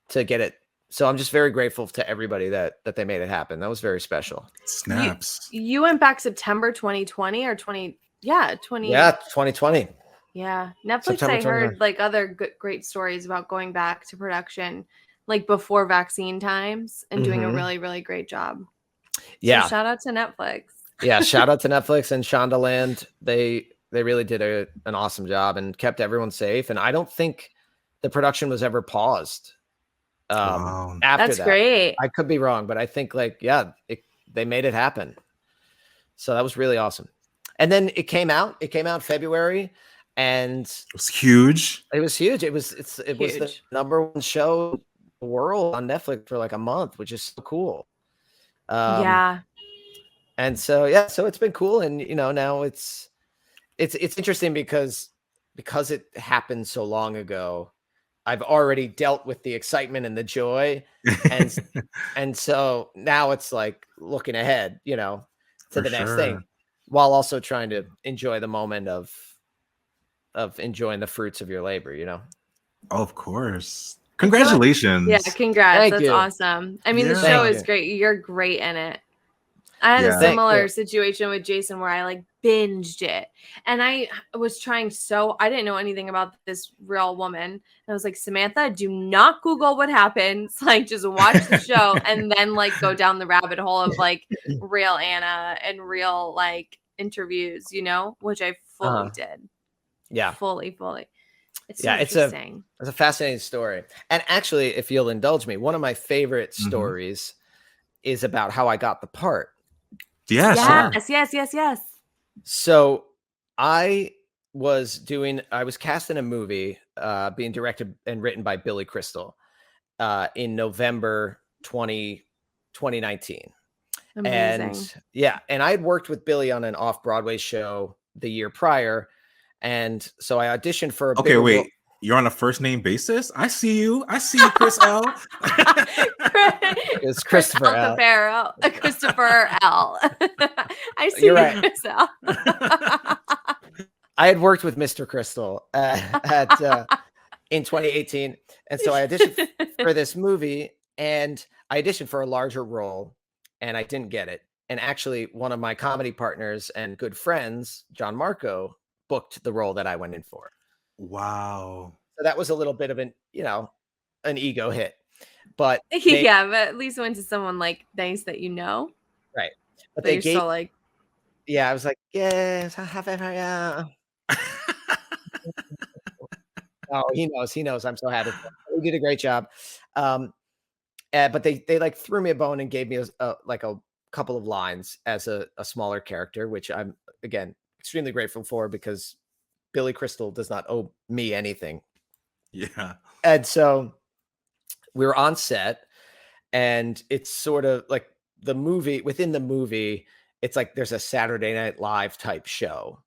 to get it. So I'm just very grateful to everybody that they made it happen. That was very special. Snaps. You went back September 2020 or 20? Yeah, 2020. Yeah, Netflix. September I heard like other great stories about going back to production, like before vaccine times, and doing a really, really great job. Yeah. So shout out to Netflix. Yeah, shout out to Netflix and Shondaland. They really did an awesome job and kept everyone safe. And I don't think the production was ever paused. After That's that. Great. I could be wrong, but I think they made it happen. So that was really awesome. And then it came out in February, and it was huge. It was huge. It was the number one show in the world on Netflix for like a month, which is so cool. Yeah. And so so it's been cool. And now it's interesting because it happened so long ago. I've already dealt with the excitement and the joy. And so now it's like looking ahead, to the next thing, while also trying to enjoy the moment of enjoying the fruits of your labor, Oh, of course. Congratulations. Yeah, congrats. That's awesome. I mean, the show is great. You're great in it. I had a similar situation with Jason where I like binged it, and I was trying I didn't know anything about this real woman. And I was like, Samantha, do not Google what happens. Like, just watch the show and then like go down the rabbit hole of like real Anna and real like interviews, which I fully did. Yeah. Fully. It's it's a fascinating story. And actually, if you'll indulge me, one of my favorite stories is about how I got the part. Yes. So I was cast in a movie being directed and written by Billy Crystal in November 2019. Amazing. And I had worked with Billy on an off-Broadway show the year prior. And so I auditioned for a Okay, wait. You're on a first name basis? I see you, Chris L. It's Christopher L. Cafero. Christopher L. I see You're right. Chris L. I had worked with Mr. Crystal in 2018. And so I auditioned for this movie, and I auditioned for a larger role, and I didn't get it. And actually, one of my comedy partners and good friends, John Marco, booked the role that I went in for. Wow. So that was a little bit of an ego hit. But but at least went to someone like nice that right. But they gave like, I was like, yes, I have it. Yeah. Oh, he knows. I'm so happy. We did a great job. But they like threw me a bone and gave me a couple of lines as a smaller character, which I'm again extremely grateful for because Billy Crystal does not owe me anything. Yeah. And so we were on set, and it's sort of like the movie within the movie. It's like there's a Saturday Night Live type show.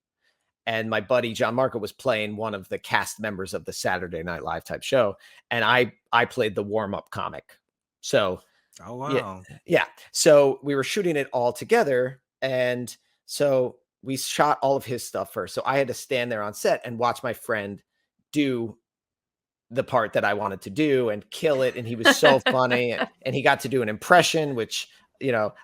And my buddy John Marco was playing one of the cast members of the Saturday Night Live type show. And I played the warm-up comic. So, oh, wow. Yeah. So we were shooting it all together. And so we shot all of his stuff first. So I had to stand there on set and watch my friend do the part that I wanted to do and kill it. And he was so funny. And he got to do an impression, which,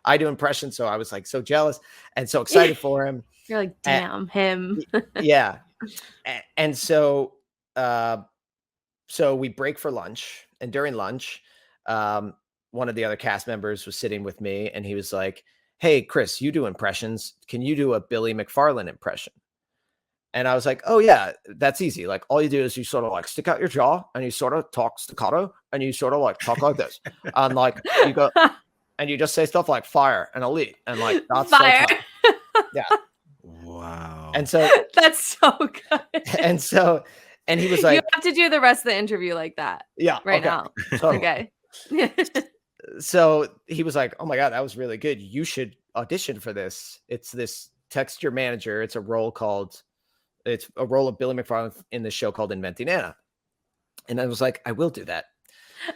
I do impressions. So I was like so jealous and so excited for him. You're like, damn, him. Yeah. And so we break for lunch. And during lunch, one of the other cast members was sitting with me, and he was like, hey, Chris, you do impressions. Can you do a Billy McFarlane impression? And I was like, oh, yeah, that's easy. Like, all you do is you sort of like stick out your jaw and you sort of talk staccato and you sort of like talk like this. And like you go and you just say stuff like fire and elite and like that's fire. So yeah. Wow. And so that's so good. And he was like, you have to do the rest of the interview like that. Yeah. Right now. Totally. Okay. So he was like, oh my God, that was really good. You should audition for this. It's this text your manager. It's a role of Billy McFarlane in the show called Inventing Anna. And I was like, I will do that.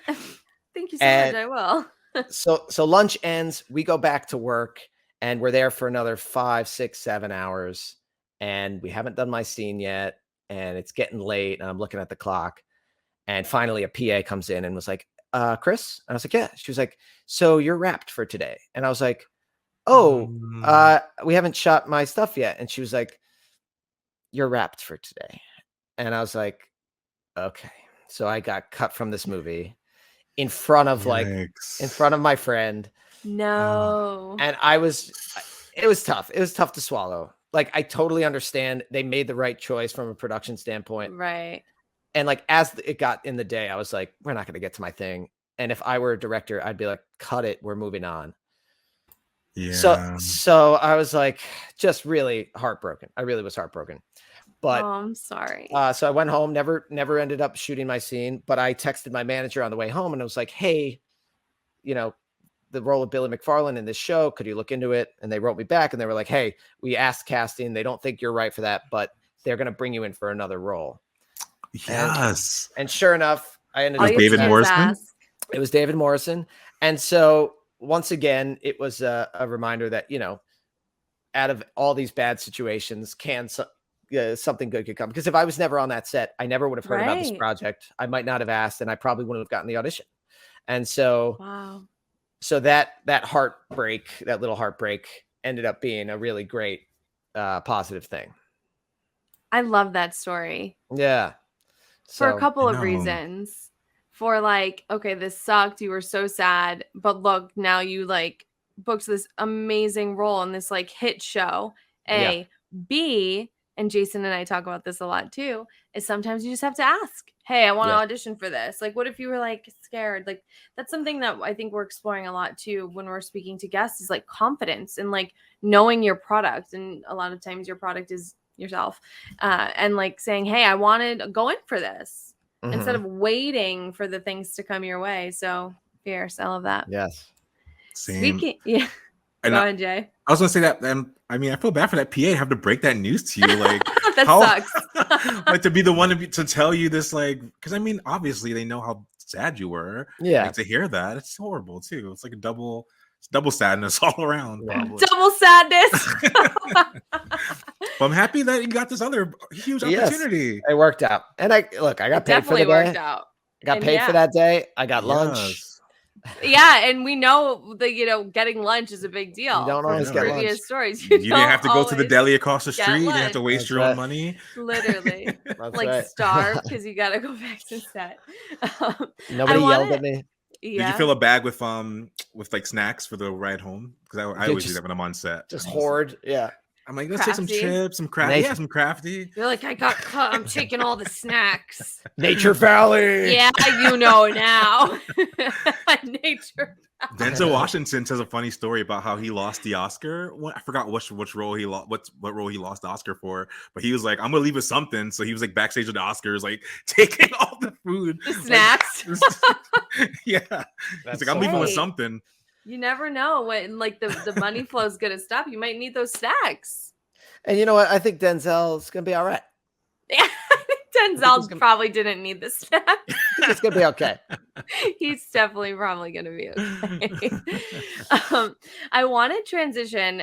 Thank you so much. I will. So lunch ends, we go back to work, and we're there for another 5, 6, 7 hours. And we haven't done my scene yet. And it's getting late. And I'm looking at the clock. And finally a PA comes in and was like, Chris? And I was like, yeah. She was like, so you're wrapped for today. And I was like, oh, we haven't shot my stuff yet. And she was like, you're wrapped for today. And I was like, okay. So I got cut from this movie in front of my friend. No. And it was tough. It was tough to swallow. Like, I totally understand they made the right choice from a production standpoint. Right. And like, as it got in the day, I was like, we're not going to get to my thing. And if I were a director, I'd be like, cut it. We're moving on. Yeah. So I was like, just really heartbroken. I really was heartbroken. But I'm sorry. So I went home, never ended up shooting my scene, but I texted my manager on the way home and I was like, hey, the role of Billy McFarlane in this show, could you look into it? And they wrote me back and they were like, hey, we asked casting. They don't think you're right for that, but they're going to bring you in for another role. Yes. And sure enough, I ended up David Morrison. It was David Morrison. And so once again, it was a reminder that, out of all these bad situations, something good could come. Because if I was never on that set, I never would have heard about this project. I might not have asked, and I probably wouldn't have gotten the audition. And so, wow. So that heartbreak, that little heartbreak, ended up being a really great positive thing. I love that story. Yeah. For a couple of reasons. For like, okay, this sucked. You were so sad, but look, now you like booked this amazing role in this like hit show. A. B, and Jason and I talk about this a lot too, is sometimes you just have to ask, hey, I want to audition for this. Like, what if you were like scared? Like, that's something that I think we're exploring a lot too when we're speaking to guests, is like confidence and like knowing your product. And a lot of times your product is yourself, and like saying, hey, I wanted to go in for this instead of waiting for the things to come your way. So fierce. I love that. Yes. Same. Go ahead, Jay. I was gonna say that, and I mean, I feel bad for that PA to have to break that news to you, like that sucks. Like to be the one to tell you this, like, because I mean, obviously they know how sad you were. Yeah, like, to hear that, it's horrible too. It's like double sadness all around. Double sadness. But I'm happy that you got this other huge opportunity. It worked out, and I got paid for the day. Worked out. I got paid for that day. I got lunch. Yeah, and we know that getting lunch is a big deal. You don't always get lunch. Stories. You didn't have to go to the deli across the street. You didn't have to waste your own money. Literally, like starve because you gotta go back to set. Nobody yelled at me. Yeah. Did you fill a bag with like snacks for the ride home? Because I always do that when I'm on set. Just hoard. Yeah. I'm like, let's take some chips, some crafty. You're like, I got cut. I'm taking all the snacks. Nature Valley. Yeah, you know now. Nature. Denzel Washington says a funny story about how he lost the Oscar. I forgot which role he lost, what role he lost the Oscar for. But he was like, I'm gonna leave with something. So he was like backstage at the Oscars, like taking all the food, the snacks. Yeah, he's like, I'm leaving with something. You never know when like the money flow is gonna stop. You might need those snacks. And you know what? I think Denzel's gonna be all right. Yeah. Denzel probably didn't need the snack. It's gonna be okay. He's definitely probably gonna be okay. I want to transition,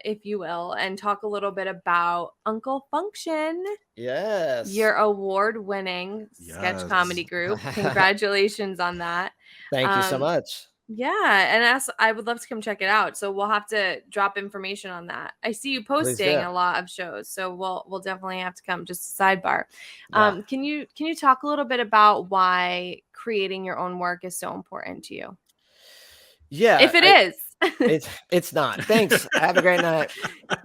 if you will, and talk a little bit about Uncle Function. Yes, your award-winning sketch comedy group. Congratulations on that. Thank you so much. Yeah, and I would love to come check it out. So we'll have to drop information on that. I see you posting a lot of shows, so we'll definitely have to come. Just a sidebar. Yeah. Can you talk a little bit about why creating your own work is so important to you? Yeah, if it is. It's not. Thanks. Have a great night.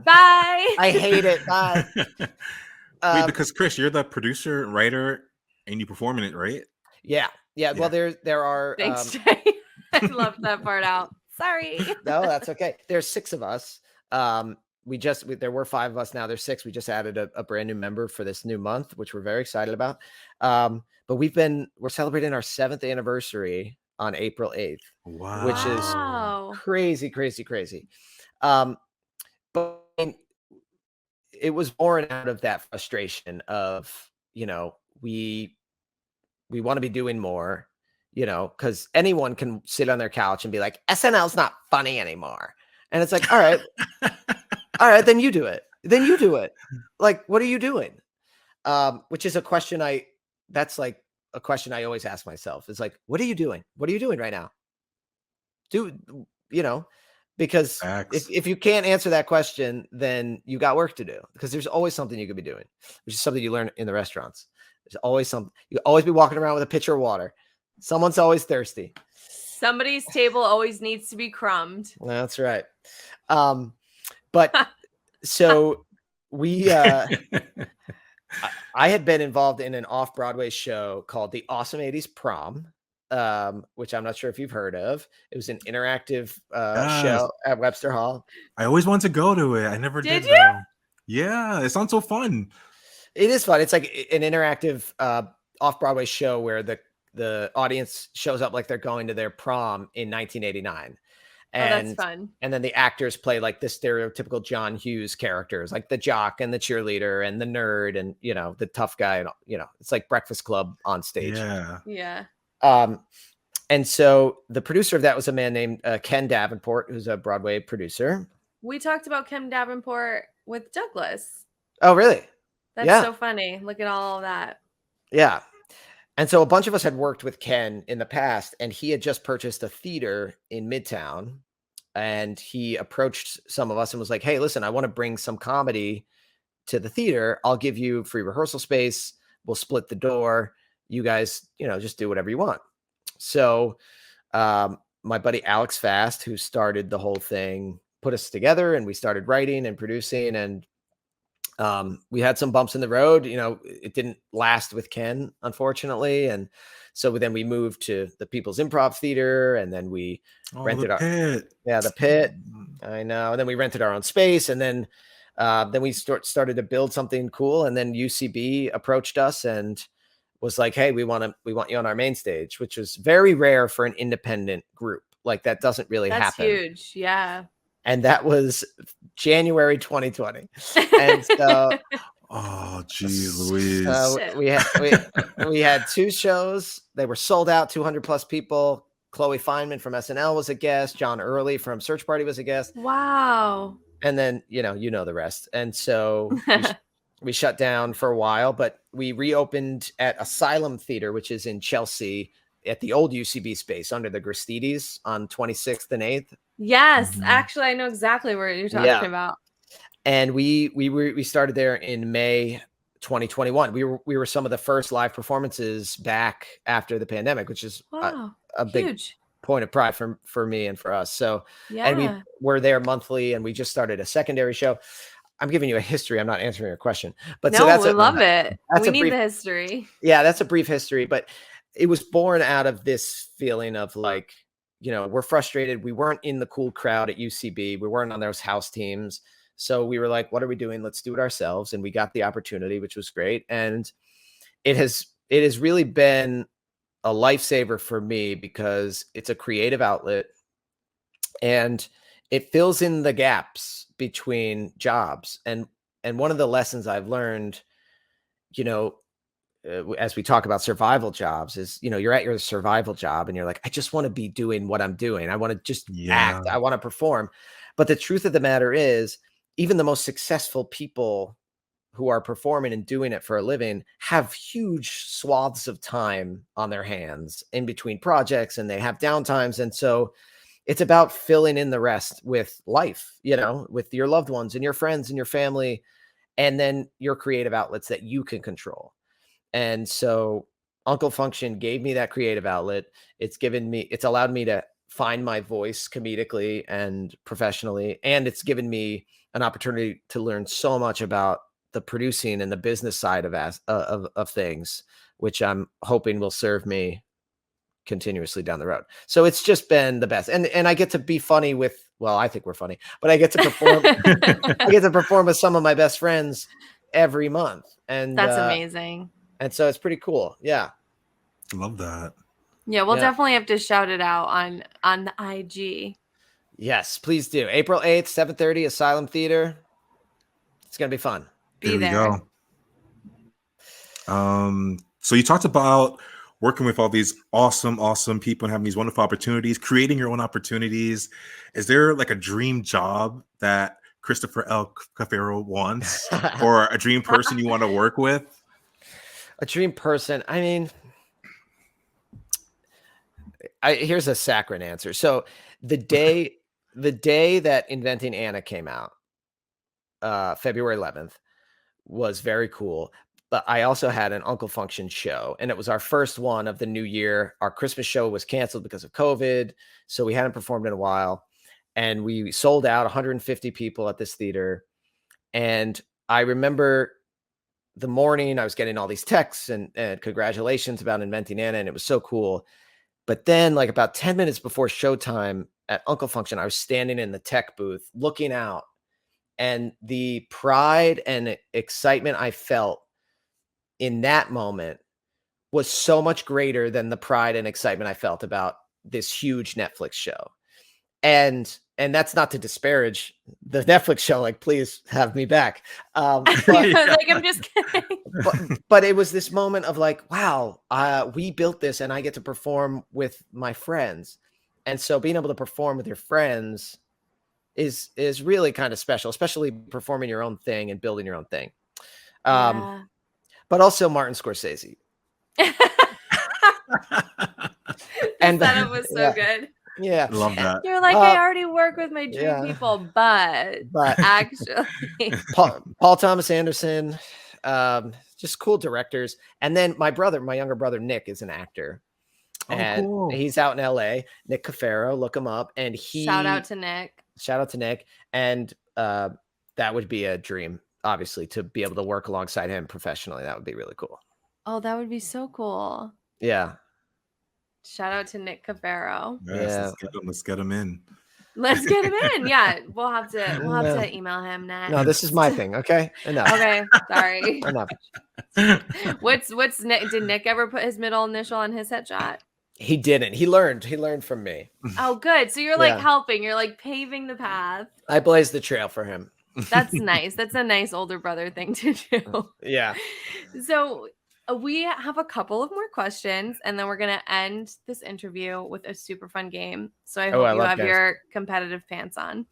Bye. I hate it. Bye. Wait, because Chris, you're the producer, writer, and you perform in it, right? Yeah. Well, there are. Thanks, Jay. I left that part out. Sorry. No, that's okay. There's 6 of us. There were 5 of us. Now there's 6. We just added a brand new member for this new month, which we're very excited about. But we're celebrating our 7th anniversary on April 8th. Wow. Which is crazy, crazy, crazy. But it was born out of that frustration of, we want to be doing more. Because anyone can sit on their couch and be like, SNL's not funny anymore. And it's like, all right, then you do it. Like, what are you doing? Which is a question that's like a question I always ask myself. It's like, what are you doing? What are you doing right now? Because if you can't answer that question, then you got work to do, because there's always something you could be doing, which is something you learn in the restaurants. There's always something. You always be walking around with a pitcher of water. Someone's always thirsty. Somebody's table always needs to be crumbed. That's right. But so we, I had been involved in an off-Broadway show called The Awesome 80s Prom, which I'm not sure if you've heard of. It was an interactive show at Webster Hall. I always wanted to go to it. I never did. Did you? Yeah, it sounds so fun. It is fun. It's like an interactive off-Broadway show where the audience shows up like they're going to their prom in 1989. And that's fun. And then the actors play like the stereotypical John Hughes characters, like the jock and the cheerleader and the nerd and, the tough guy. And, it's like Breakfast Club on stage. Yeah. And so the producer of that was a man named Ken Davenport, who's a Broadway producer. We talked about Ken Davenport with Douglas. Oh, really? That's so funny. Look at all of that. Yeah. And so a bunch of us had worked with Ken in the past, and he had just purchased a theater in Midtown, and he approached some of us and was like, hey, listen, I want to bring some comedy to the theater. I'll give you free rehearsal space. We'll split the door. You guys, just do whatever you want. So my buddy Alex Fast, who started the whole thing, put us together, and we started writing and producing, and we had some bumps in the road. It didn't last with Ken, unfortunately. And so then we moved to the People's Improv Theater, and then we rented the Pit. I know. And then we rented our own space, and then we started to build something cool. And then UCB approached us and was like, hey, we want you on our main stage, which was very rare for an independent group. Like, that doesn't really happen. That's huge. Yeah. And that was January 2020. And so, oh, geez, Louise. We had 2 shows. They were sold out, 200 plus people. Chloe Fineman from SNL was a guest. John Early from Search Party was a guest. Wow. And then, you know the rest. And so we shut down for a while, but we reopened at Asylum Theater, which is in Chelsea, at the old UCB space under the Gristides on 26th and 8th. Yes, actually, I know exactly what you're talking about. And we started there in May 2021. We were some of the first live performances back after the pandemic, which is a big point of pride for me and for us. So, and we were there monthly, and we just started a secondary show. I'm giving you a history. I'm not answering your question, but no, so that's we love it. We need brief, the history. Yeah, that's a brief history, but it was born out of this feeling of like, you know, we're frustrated. We weren't in the cool crowd at UCB. We weren't on those house teams. So we were like, what are we doing? Let's do it ourselves. And we got the opportunity, which was great. And it has really been a lifesaver for me because it's a creative outlet and it fills in the gaps between jobs. And one of the lessons I've learned, you know, as we talk about survival jobs is, you know, you're at your survival job and you're like, I just want to be doing what I'm doing. I want to just act. I want to perform. But the truth of the matter is, even the most successful people who are performing and doing it for a living have huge swaths of time on their hands in between projects, and they have downtimes. And so it's about filling in the rest with life, you know, with your loved ones and your friends and your family, and then your creative outlets that you can control. And so Uncle Function gave me that creative outlet. It's allowed me to find my voice comedically and professionally. And it's given me an opportunity to learn so much about the producing and the business side of things, which I'm hoping will serve me continuously down the road. So it's just been the best. And I get to be funny with, well, I think we're funny, but I get to perform, I get to perform with some of my best friends every month. And that's amazing. And so it's pretty cool. Yeah. Love that. Yeah, we'll definitely have to shout it out on the IG. Yes, please do. April 8th, 7:30, Asylum Theater. It's going to be fun. Be there. So you talked about working with all these awesome people and having these wonderful opportunities, creating your own opportunities. Is there like a dream job that Christopher L. Cafero wants or a dream person you want to work with? A dream person. I mean, here's a saccharine answer. So the day that Inventing Anna came out, February 11th, was very cool. But I also had an Uncle Function show, and it was our first one of the new year. Our Christmas show was canceled because of COVID, so we hadn't performed in a while. And we sold out 150 people at this theater. And I remember the morning I was getting all these texts and congratulations about Inventing Anna, and it was so cool. But then like about 10 minutes before showtime at Uncle Function, I was standing in the tech booth looking out, and the pride and excitement I felt in that moment was so much greater than the pride and excitement I felt about this huge Netflix show. And that's not to disparage the Netflix show. Like, please have me back. Like, I'm just kidding. But it was this moment of like, wow, we built this and I get to perform with my friends. And so being able to perform with your friends is really kind of special, especially performing your own thing and building your own thing. Yeah. But also Martin Scorsese. And that was so good. Yeah. Love that. You're like, I already work with my dream people, but actually Paul Thomas Anderson, just cool directors. And then my younger brother, Nick, is an actor. And cool. He's out in LA, Nick Cafero, look him up. And shout out to Nick. And that would be a dream, obviously, to be able to work alongside him professionally. That would be really cool. Oh, that would be so cool. Yeah. Shout out to Nick Cafero. Yes, let's get him in. Let's get him in. Yeah, we'll have to email him next. No, this is my thing. Okay, enough. Okay, sorry. Enough. What's Nick? Did Nick ever put his middle initial on his headshot? He didn't. He learned from me. Oh, good. So you're like helping. You're like paving the path. I blazed the trail for him. That's nice. That's a nice older brother thing to do. Yeah. So we have a couple of more questions, and then we're going to end this interview with a super fun game. So I hope you have your competitive pants on.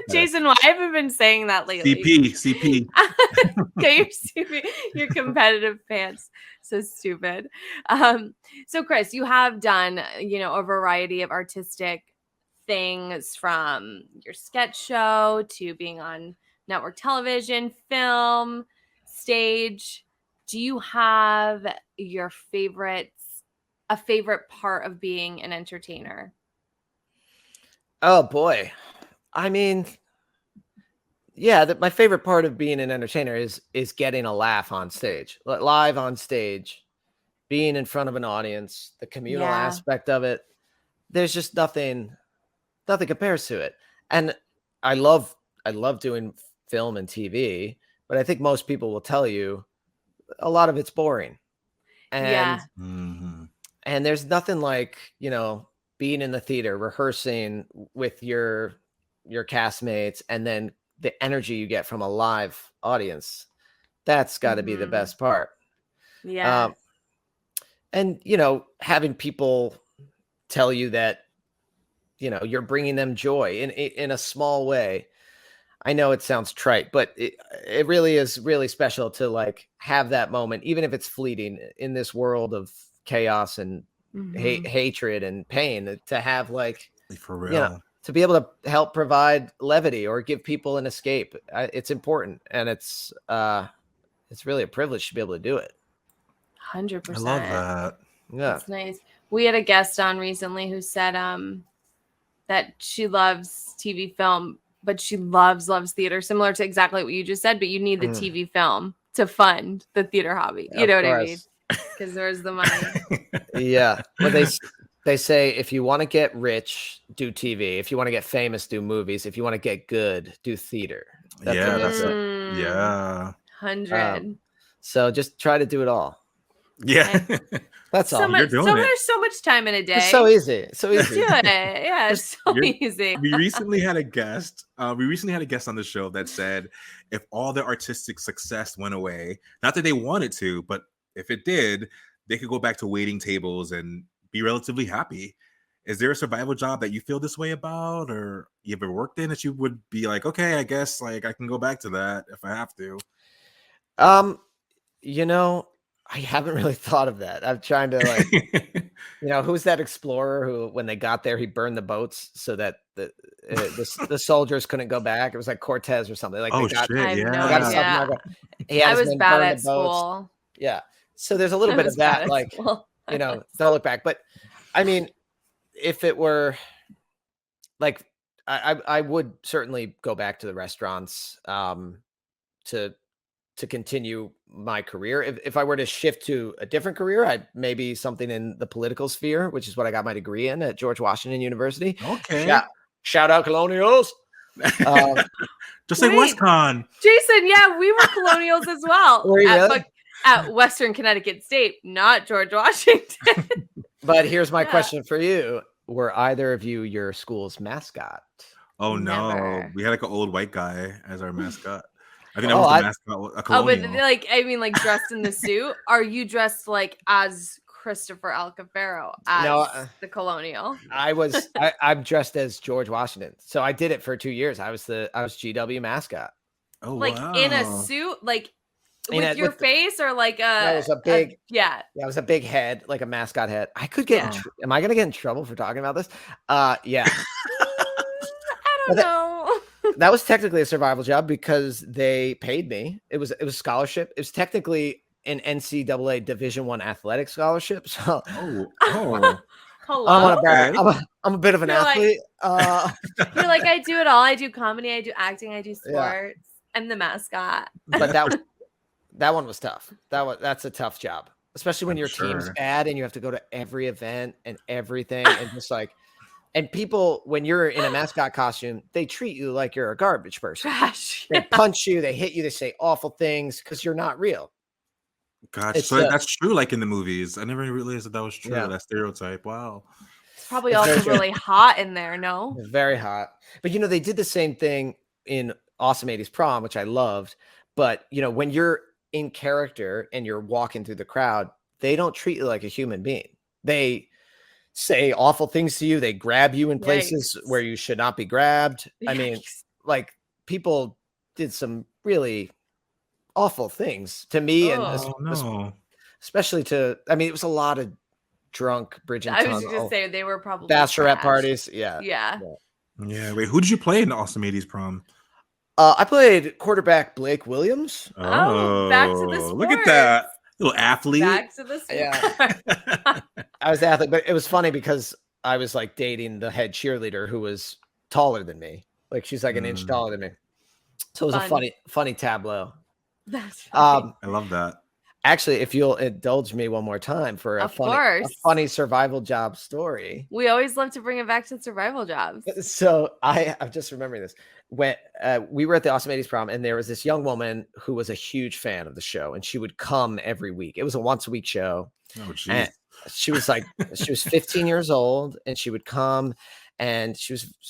Jason, why have you been saying that lately? CP. Get your competitive pants. So stupid. So Chris, you have done, a variety of artistic things, from your sketch show to being on network television, film, stage. Do you have a favorite part of being an entertainer? Oh boy. I mean, Yeah, my favorite part of being an entertainer is getting a laugh on stage, live on stage, being in front of an audience, the communal aspect of it. There's just nothing compares to it. And I love doing film and TV, but I think most people will tell you a lot of it's boring. And and there's nothing like, being in the theater, rehearsing with your castmates, and then the energy you get from a live audience. That's got to be the best part. Yeah. And, having people tell you that, you're bringing them joy in a small way. I know it sounds trite, but it really is really special to like have that moment, even if it's fleeting in this world of chaos and hatred and pain, to have like, for real, to be able to help provide levity or give people an escape. It's important. And it's really a privilege to be able to do it. 100%. I love that. Yeah. That's nice. We had a guest on recently who said that she loves TV film, but she loves theater, similar to exactly what you just said, but you need the TV film to fund the theater hobby. You know what I mean? Because there's the money. Yeah. Well, they say if you want to get rich, do TV. If you want to get famous, do movies. If you want to get good, do theater. That's 100. So just try to do it all. Yeah. That's all. You're doing it. There's so much time in a day. It's so easy. So easy. Do it. Yeah, it's so easy. We recently had a guest. On the show that said, if all their artistic success went away, not that they wanted to, but if it did, they could go back to waiting tables and be relatively happy. Is there a survival job that you feel this way about, or you ever worked in that you would be like, okay, I guess like I can go back to that if I have to? I haven't really thought of that. I'm trying to like, who's that explorer who, when they got there, he burned the boats so that the soldiers couldn't go back. It was like Cortez or something. Like, I was bad at school. Yeah. So there's a little bit of that, like, don't look back. But I mean, if it were like, I would certainly go back to the restaurants to continue my career. If I were to shift to a different career, I'd maybe something in the political sphere, which is what I got my degree in at George Washington University. Okay. Shout out Colonials. Just like WestCon. Jason, yeah, we were Colonials as well. Were you really? At Western Connecticut State, not George Washington. But here's my question for you. Were either of you your school's mascot? Oh, no. Never. We had like an old white guy as our mascot. I think that was the mascot. A colonial. But dressed in the suit. Are you dressed like as Christopher Cafero as the colonial? I'm dressed as George Washington. So I did it for 2 years. I was GW mascot. Oh, wow. In a suit, with your face, or like that was a big it was a big head, like a mascot head. I could get am I gonna get in trouble for talking about this? Yeah. I don't know. That was technically a survival job because they paid me. It was scholarship. It was technically an NCAA Division I athletic scholarship. So hello. I'm a bit of an athlete. You're like, I do it all. I do comedy, I do acting, I do sports. I'm the mascot. But that one was tough. That's a tough job, especially when your team's bad and you have to go to every event and everything, and just like. And people, when you're in a mascot costume, they treat you like you're a garbage person. Trash. They punch you, they hit you, they say awful things because you're not real. Gotcha. So that's true, like in the movies. I never realized that was true, that stereotype. Wow. It's probably also really hot in there, no? It's very hot. But, they did the same thing in Awesome 80s Prom, which I loved. But, when you're in character and you're walking through the crowd, they don't treat you like a human being. They say awful things to you. They grab you in places where you should not be grabbed. Yikes. I mean, like, people did some really awful things to me, especially to. I mean, it was a lot of drunk bridge and I was just say they were probably bachelorette parties. Yeah. Wait, who did you play in the Awesome 80s Prom? I played quarterback Blake Williams. Oh, back to the sports. Look at that. Little athlete. Back to the sport. Yeah. I was the athlete, but it was funny because I was like dating the head cheerleader who was taller than me. Like, she's like an inch taller than me. So it was a funny tableau. That's funny. I love that. Actually, if you'll indulge me one more time for a funny survival job story. We always love to bring it back to survival jobs. So I'm just remembering this. When we were at the Awesome 80s prom, and there was this young woman who was a huge fan of the show, and she would come every week. It was a once a week show. Oh, geez. She was 15 years old, and she would come, and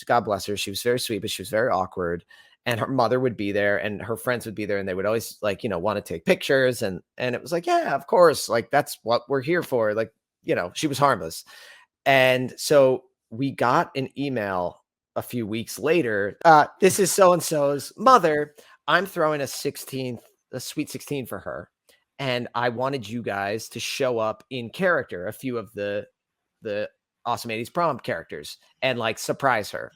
God bless her, she was very sweet, but she was very awkward. And her mother would be there, and her friends would be there, and they would always want to take pictures. And it was like, yeah, of course. Like, that's what we're here for. Like, she was harmless. And so we got an email a few weeks later. This is so-and-so's mother. I'm throwing a sweet 16 for her. And I wanted you guys to show up in character, a few of the Awesome 80s prom characters, and like surprise her.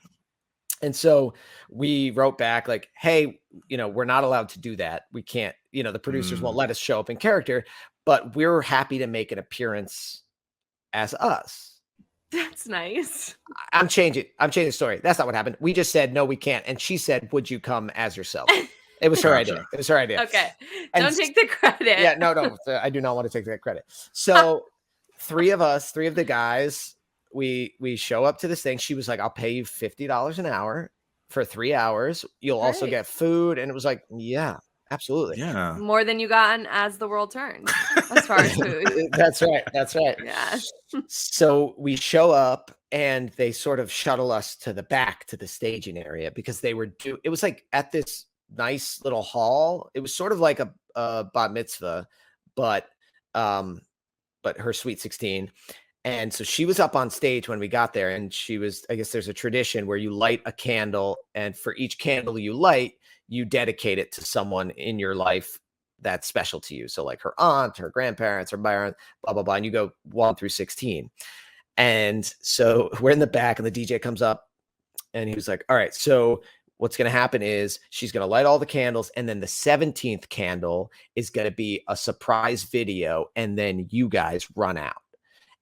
And so we wrote back like, hey, we're not allowed to do that. We can't, the producers won't let us show up in character, but we're happy to make an appearance as us. That's nice. I'm changing the story. That's not what happened. We just said, no, we can't. And she said, would you come as yourself? It was her idea. It was her idea. Okay. Don't take the credit. Yeah, no. I do not want to take that credit. So three of the guys, we show up to this thing. She was like, I'll pay you $50 an hour for 3 hours. You'll also get food. And it was like, yeah, absolutely. Yeah. More than you got as the world turned, as far as food. That's right. Yeah. So we show up, and they sort of shuttle us to the back to the staging area, because it was like at this nice little hall. It was sort of like a bat mitzvah, but her sweet 16. And so she was up on stage when we got there, and I guess there's a tradition where you light a candle, and for each candle you light, you dedicate it to someone in your life that's special to you. So like her aunt, her grandparents, her parents, blah, blah, blah. And you go 1 through 16. And so we're in the back, and the DJ comes up, and he was like, all right, so what's going to happen is she's going to light all the candles, and then the 17th candle is going to be a surprise video, and then you guys run out.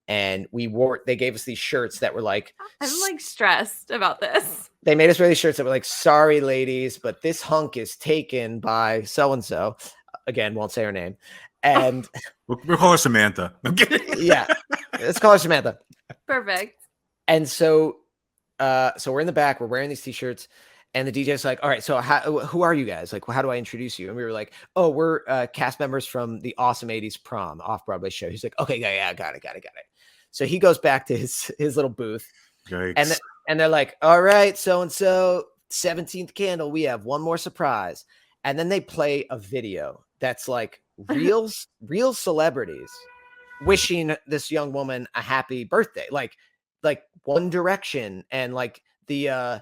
And they gave us these shirts that were like, I'm like stressed about this. They made us wear these shirts that were like, sorry, ladies, but this hunk is taken by so-and-so. Again, won't say her name. And we'll call her Samantha. Yeah, let's call her Samantha. Perfect. And so we're in the back, we're wearing these t-shirts, and the DJ's like, all right, so who are you guys? Like, how do I introduce you? And we were like, oh, we're cast members from the Awesome 80s prom off-Broadway show. He's like, okay, yeah, got it. So he goes back to his little booth. Yikes. And they're like, all right, so-and-so, 17th candle, we have one more surprise. And then they play a video that's like real celebrities wishing this young woman a happy birthday. Like One Direction, and like the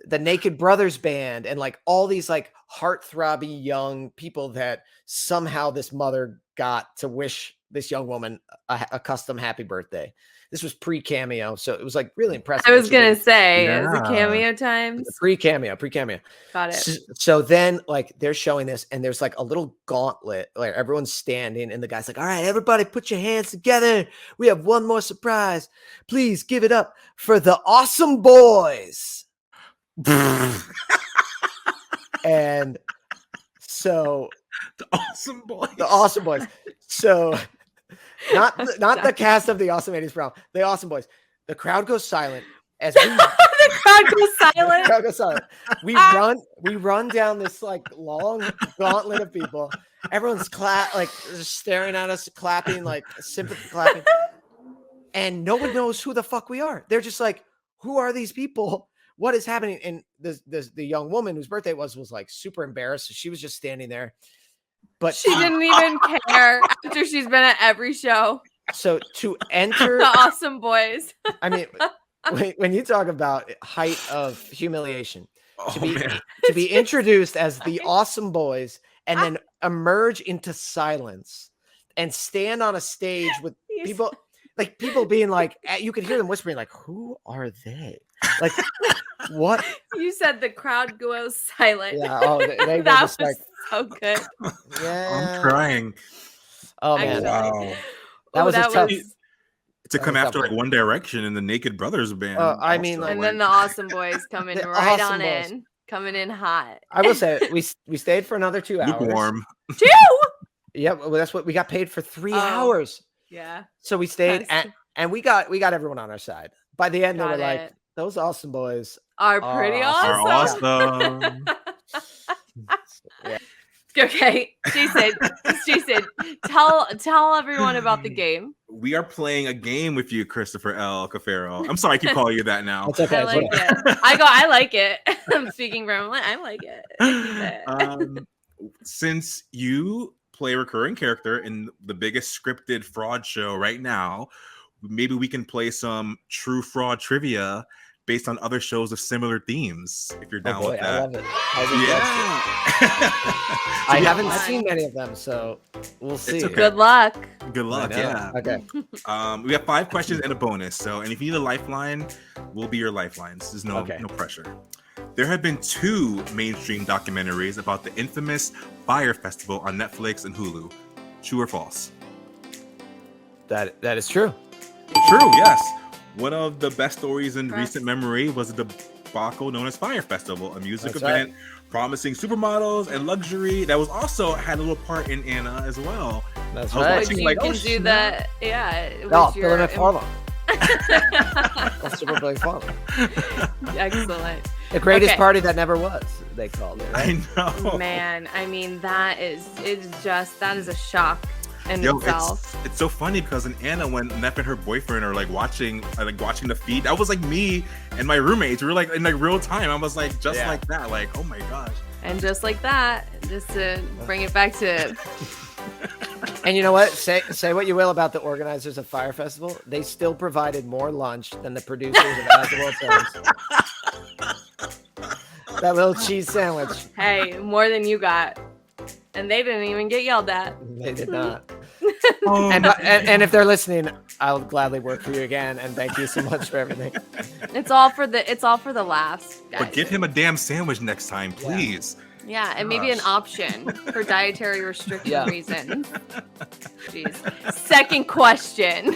Naked Brothers band, and like all these like heartthrobby young people that somehow this mother got to wish this young woman a custom happy birthday. This was pre-cameo, so it was like really impressive. I was gonna say, it was a cameo times. Pre-cameo. Got it. So then, like, they're showing this, and there's like a little gauntlet, like everyone's standing, and the guy's like, all right, everybody put your hands together. We have one more surprise. Please give it up for the Awesome Boys. And so the Awesome Boys. So not the cast of the Awesome 80s prom, the Awesome Boys. The crowd goes silent as we The crowd goes silent. We run down this like long gauntlet of people. Everyone's just staring at us, clapping, like sympathy clapping. And no one knows who the fuck we are. They're just like, who are these people? What is happening? And the young woman whose birthday was like super embarrassed. So she was just standing there. But she didn't even care after she's been at every show. So to enter the Awesome Boys. I mean, when you talk about height of humiliation, to be introduced as the Awesome Boys and then emerge into silence and stand on a stage with people being like, you could hear them whispering, like, who are they? Like, what? You said the crowd goes silent. Yeah. Oh, they were that just was like, so good. Yeah. I'm crying. Oh man. Wow. That was tough. To come after like One Direction and the Naked Brothers band. I mean, like, and then the Awesome Boys coming right on in. Coming in hot. I will say we stayed for another 2 hours. Lukewarm. 2? Yeah, well, that's what we got paid for 3 hours. Yeah. So we stayed and we got everyone on our side. By the end, they were like, those Austin boys are pretty awesome. Are awesome. Yeah. Okay, Jason, tell everyone about the game. We are playing a game with you, Christopher L. Cafero. I'm sorry, I keep calling you that now. It's okay. I like it. I like it. I'm speaking from I like it. Since you play a recurring character in the biggest scripted fraud show right now, maybe we can play some true fraud trivia based on other shows of similar themes, if you're down with that. I love it. I haven't seen many of them, so we'll see. Okay. Good luck. Good luck, yeah. Okay. We have 5 questions and a bonus. And if you need a lifeline, we'll be your lifelines. There's no pressure. There have been 2 mainstream documentaries about the infamous Fyre Festival on Netflix and Hulu. True or false? That is true. True, yes. One of the best stories in recent memory was the debacle known as Fyre Festival, a music event promising supermodels and luxury that was also had a little part in Anna as well. That's right. You can do that. Yeah. Phil McFarlane. That's Super Billy Farland. Excellent. The greatest party that never was, they called it. Right? I know. Man, I mean, that is a shock. It's so funny because in Anna, when Neff and her boyfriend are watching the feed, that was like me and my roommates. We were in real time. I was like like that, oh my gosh. And just like that, just to bring it back to. And you know what? Say what you will about the organizers of Fyre Festival, they still provided more lunch than the producers of As the World Turns. That little cheese sandwich. Hey, more than you got. And they didn't even get yelled at. They did not. And if they're listening, I'll gladly work for you again. And thank you so much for everything. It's all for the laughs, guys. But get him a damn sandwich next time, please. Yeah, and maybe an option for dietary restriction reasons. Jeez. Second question.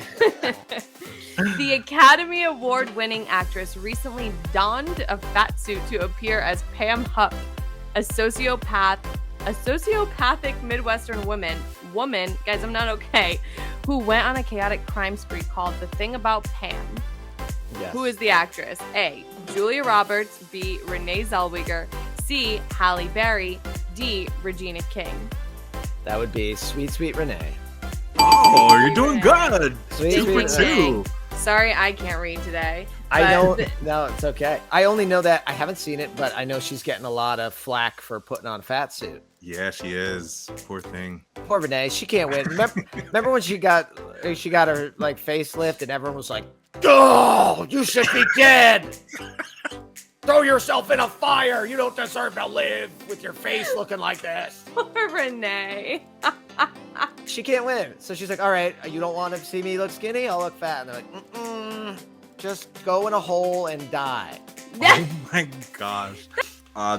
The Academy Award-winning actress recently donned a fat suit to appear as Pam Hupp, a sociopathic Midwestern woman, guys, I'm not okay, who went on a chaotic crime spree called The Thing About Pam. Yes. Who is the actress? A, Julia Roberts. B, Renee Zellweger. C, Halle Berry. D, Regina King. That would be Sweet Renee. Oh, you're doing good. Sweet 2 for 2. Sorry, I can't read today. No, it's okay. I only know that I haven't seen it, but I know she's getting a lot of flack for putting on a fat suit. Yeah, she is. Poor thing. Poor Renee. She can't win. Remember when she got her facelift and everyone was like, "Oh, you should be dead. Throw yourself in a fire. You don't deserve to live with your face looking like this." Poor Renee. She can't win. So she's like, "All right, you don't want to see me look skinny? I'll look fat." And they're like, just go in a hole and die. Oh my gosh.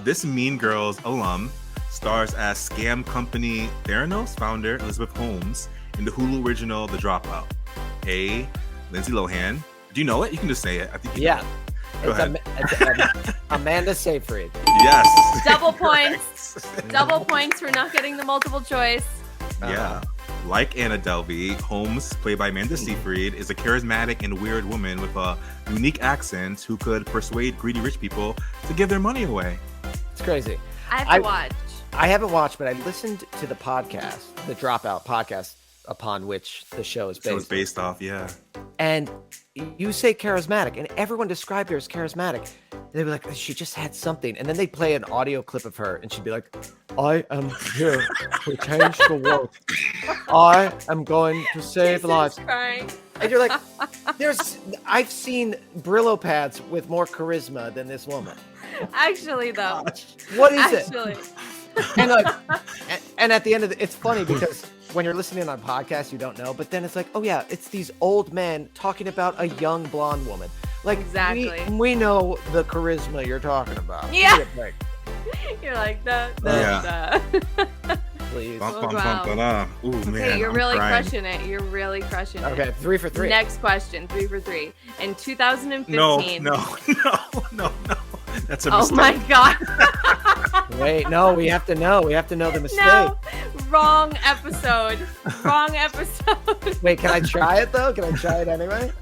This Mean Girls alum stars as scam company Theranos founder Elizabeth Holmes in the Hulu original The Dropout. A, Lindsay Lohan. Do you know it? You can just say it. I think you know it. Go ahead. It's Amanda Seyfried. Yes. Double points. Double points for not getting the multiple choice. Yeah. Like Anna Delvey, Holmes, played by Amanda Seyfried, is a charismatic and weird woman with a unique accent who could persuade greedy rich people to give their money away. It's crazy. I have to watch. I haven't watched, but I listened to the podcast, the Dropout podcast, upon which the show is based. So it's based off, yeah. And you say charismatic, and everyone described her as charismatic. They'd be like, she just had something. And then they play an audio clip of her, and she'd be like, I am here to change the world. I am going to save lives. Crying. And you're like, I've seen Brillo pads with more charisma than this woman. Actually, though. What is it? And and at the end of it's funny because when you're listening on podcasts, you don't know, but then it's like, oh yeah, it's these old men talking about a young blonde woman. Like, exactly. We know the charisma you're talking about. Yeah. You're like, Please. Wow. Ooh, man, okay, you're really crushing it. You're really crushing it. Okay, 3 for 3. Next question, 3 for 3. In 2015. No. That's a mistake. Oh my God. Wait, no, we have to know. We have to know the mistake. No, wrong episode. Wrong episode. Wait, can I try it though? Can I try it anyway?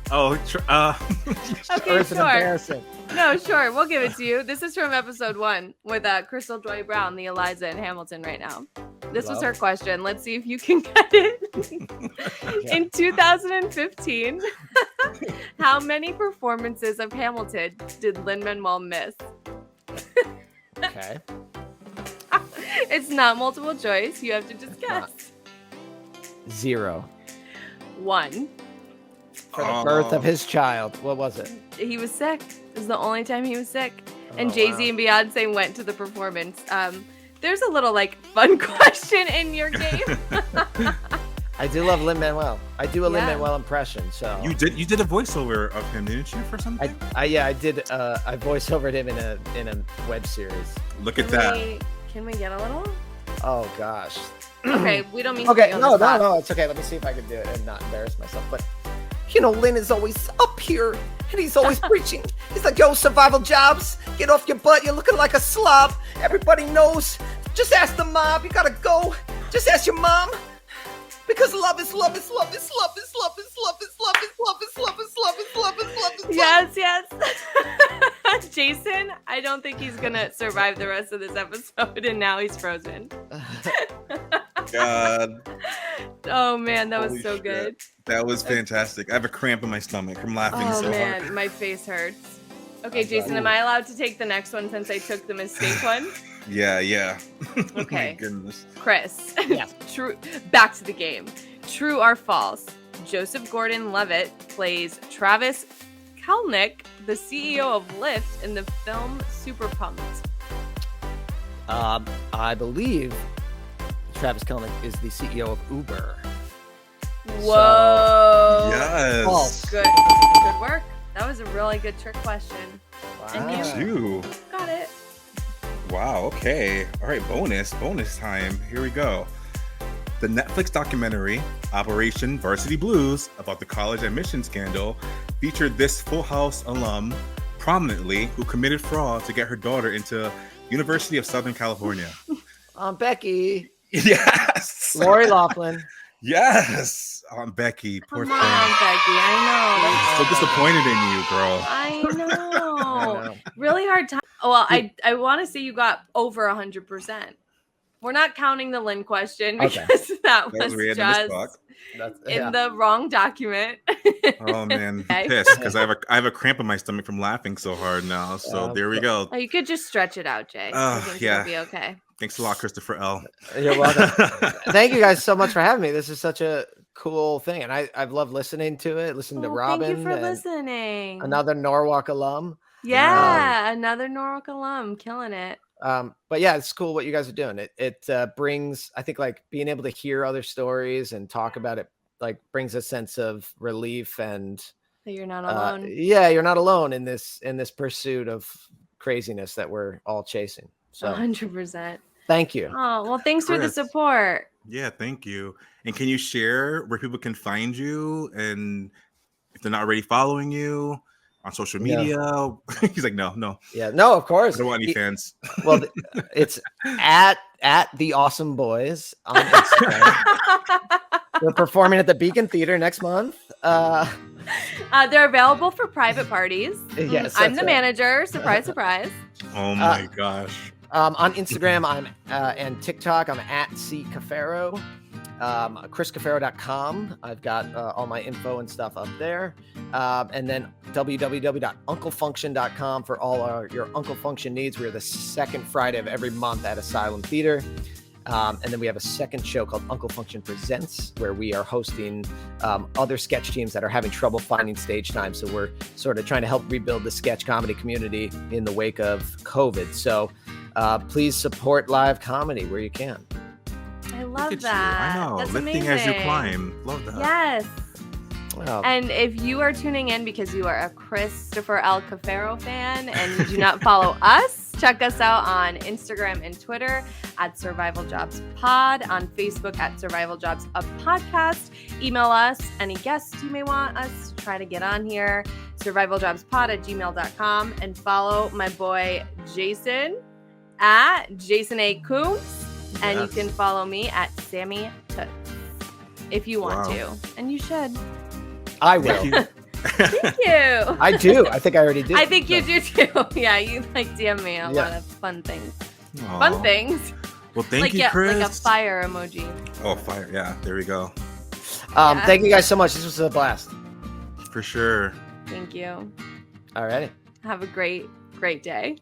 Oh, okay, Or is it sure. embarrassing? No, sure. We'll give it to you. This is from episode 1 with Crystal Joy Brown, the Eliza in Hamilton right now. This was her question. Let's see if you can get it. In 2015, how many performances of Hamilton did Lin-Manuel miss? Okay. It's not multiple choice. You have to just guess. 0. 1. For the birth of his child. What was it? He was sick. It was the only time he was sick. And Oh, Jay-Z wow. and Beyonce went to the performance. There's a little fun question in your game. I do love Lin-Manuel. I do a Yeah. Lin-Manuel impression. So you did a voiceover of him, didn't you, for something? I did. I voice overed him in a web series. Look at that. Can we get a little? Oh gosh. Okay, we don't mean to Okay, put you on no, the spot. no, it's okay. Let me see if I can do it and not embarrass myself. But you know, Lin is always up here and he's always preaching. He's like, yo, survival jobs, get off your butt. You're looking like a slob. Everybody knows. Just ask the mob. You gotta go. Just ask your mom. Because love is love is love is love is love is love is love is love is love is love is love is love is love. Yes. Jason, I don't think he's gonna survive the rest of this episode, and now he's frozen. God, Oh man, that was holy so shit. good. That was fantastic. I have a cramp in my stomach from laughing Oh so man, hard. my face hurts. Okay, I'm Jason, sorry. am I allowed to take the next one since I took the mistake one? Yeah. Okay. My goodness. Chris. Yes. True. Back to the game. True or false? Joseph Gordon-Levitt plays Travis Kalanick, the CEO of Lyft, in the film Super Pumped. I believe Travis Kalanick is the CEO of Uber. Whoa. Yes. False. Good. Good work. That was a really good trick question. And Wow. You. Got it. Wow, okay. All right, bonus time. Here we go. The Netflix documentary, Operation Varsity Blues, about the college admission scandal, featured this Full House alum prominently who committed fraud to get her daughter into University of Southern California. Becky. Yes! Lori Loughlin. Yes! Becky, poor Come thing. on, Becky. I know. So disappointed in you, girl. I know. I know. Really hard time. Well, I want to say you got over 100%. We're not counting the Lynn question Okay. because that That was was random as just fuck. in the wrong document. Oh man, Okay. I'm pissed because I have a cramp in my stomach from laughing so hard now. So there we go. Oh, you could just stretch it out, Jay. I think Yeah. it'll be okay. Thanks a lot, Christopher L. You're welcome. Thank you guys so much for having me. This is such a cool thing, and I've loved listening to it. Listening to Robin. Thank you for and listening. Another Norwalk alum. Yeah, another Norwalk alum, killing it. But yeah, it's cool what you guys are doing. It brings, I think, like being able to hear other stories and talk about it, like brings a sense of relief and That you're not alone. yeah, you're not alone in this pursuit of craziness that we're all chasing. So 100%. thank you. Oh, well, thanks for the Chris. support. Yeah, thank you. And can you share where people can find you and if they're not already following you on social media? He's like, no. Yeah, no, of course. I don't want any fans. Well, it's at the Awesome Boys on Instagram. We're performing at the Beacon Theater next month. They're available for private parties. Yes, I'm that's the right. manager. Surprise, surprise. Oh my gosh. On Instagram, I'm and TikTok, I'm at Cafero. ChrisCafero.com. I've got all my info and stuff up there. And then www.unclefunction.com for all your Uncle Function needs. We're the second Friday of every month at Asylum Theater. And then we have a second show called Uncle Function Presents, where we are hosting other sketch teams that are having trouble finding stage time. So we're sort of trying to help rebuild the sketch comedy community in the wake of COVID. So please support live comedy where you can. I Look love at that. you. I know. That's Lifting amazing. as you climb. Love that. Yes. Wow. And if you are tuning in because you are a Christopher L. Cafero fan and you do not follow us, check us out on Instagram and Twitter at Survival Jobs Pod, on Facebook at Survival Jobs a Podcast. Email us any guests you may want us to try to get on here, survivaljobspod@gmail.com, and follow my boy Jason at Jason A. Coombs, and you can follow me at Sammy Toots if you want to, and you should. I will. Thank you. I do. I think I already do. I think you do too. Yeah, you like DM me a lot of fun things. Aww. Fun things. Well, thank you, Chris. Like a fire emoji. Oh, fire. Yeah, there we go. Thank you guys so much. This was a blast. For sure. Thank you. All righty. Have a great day.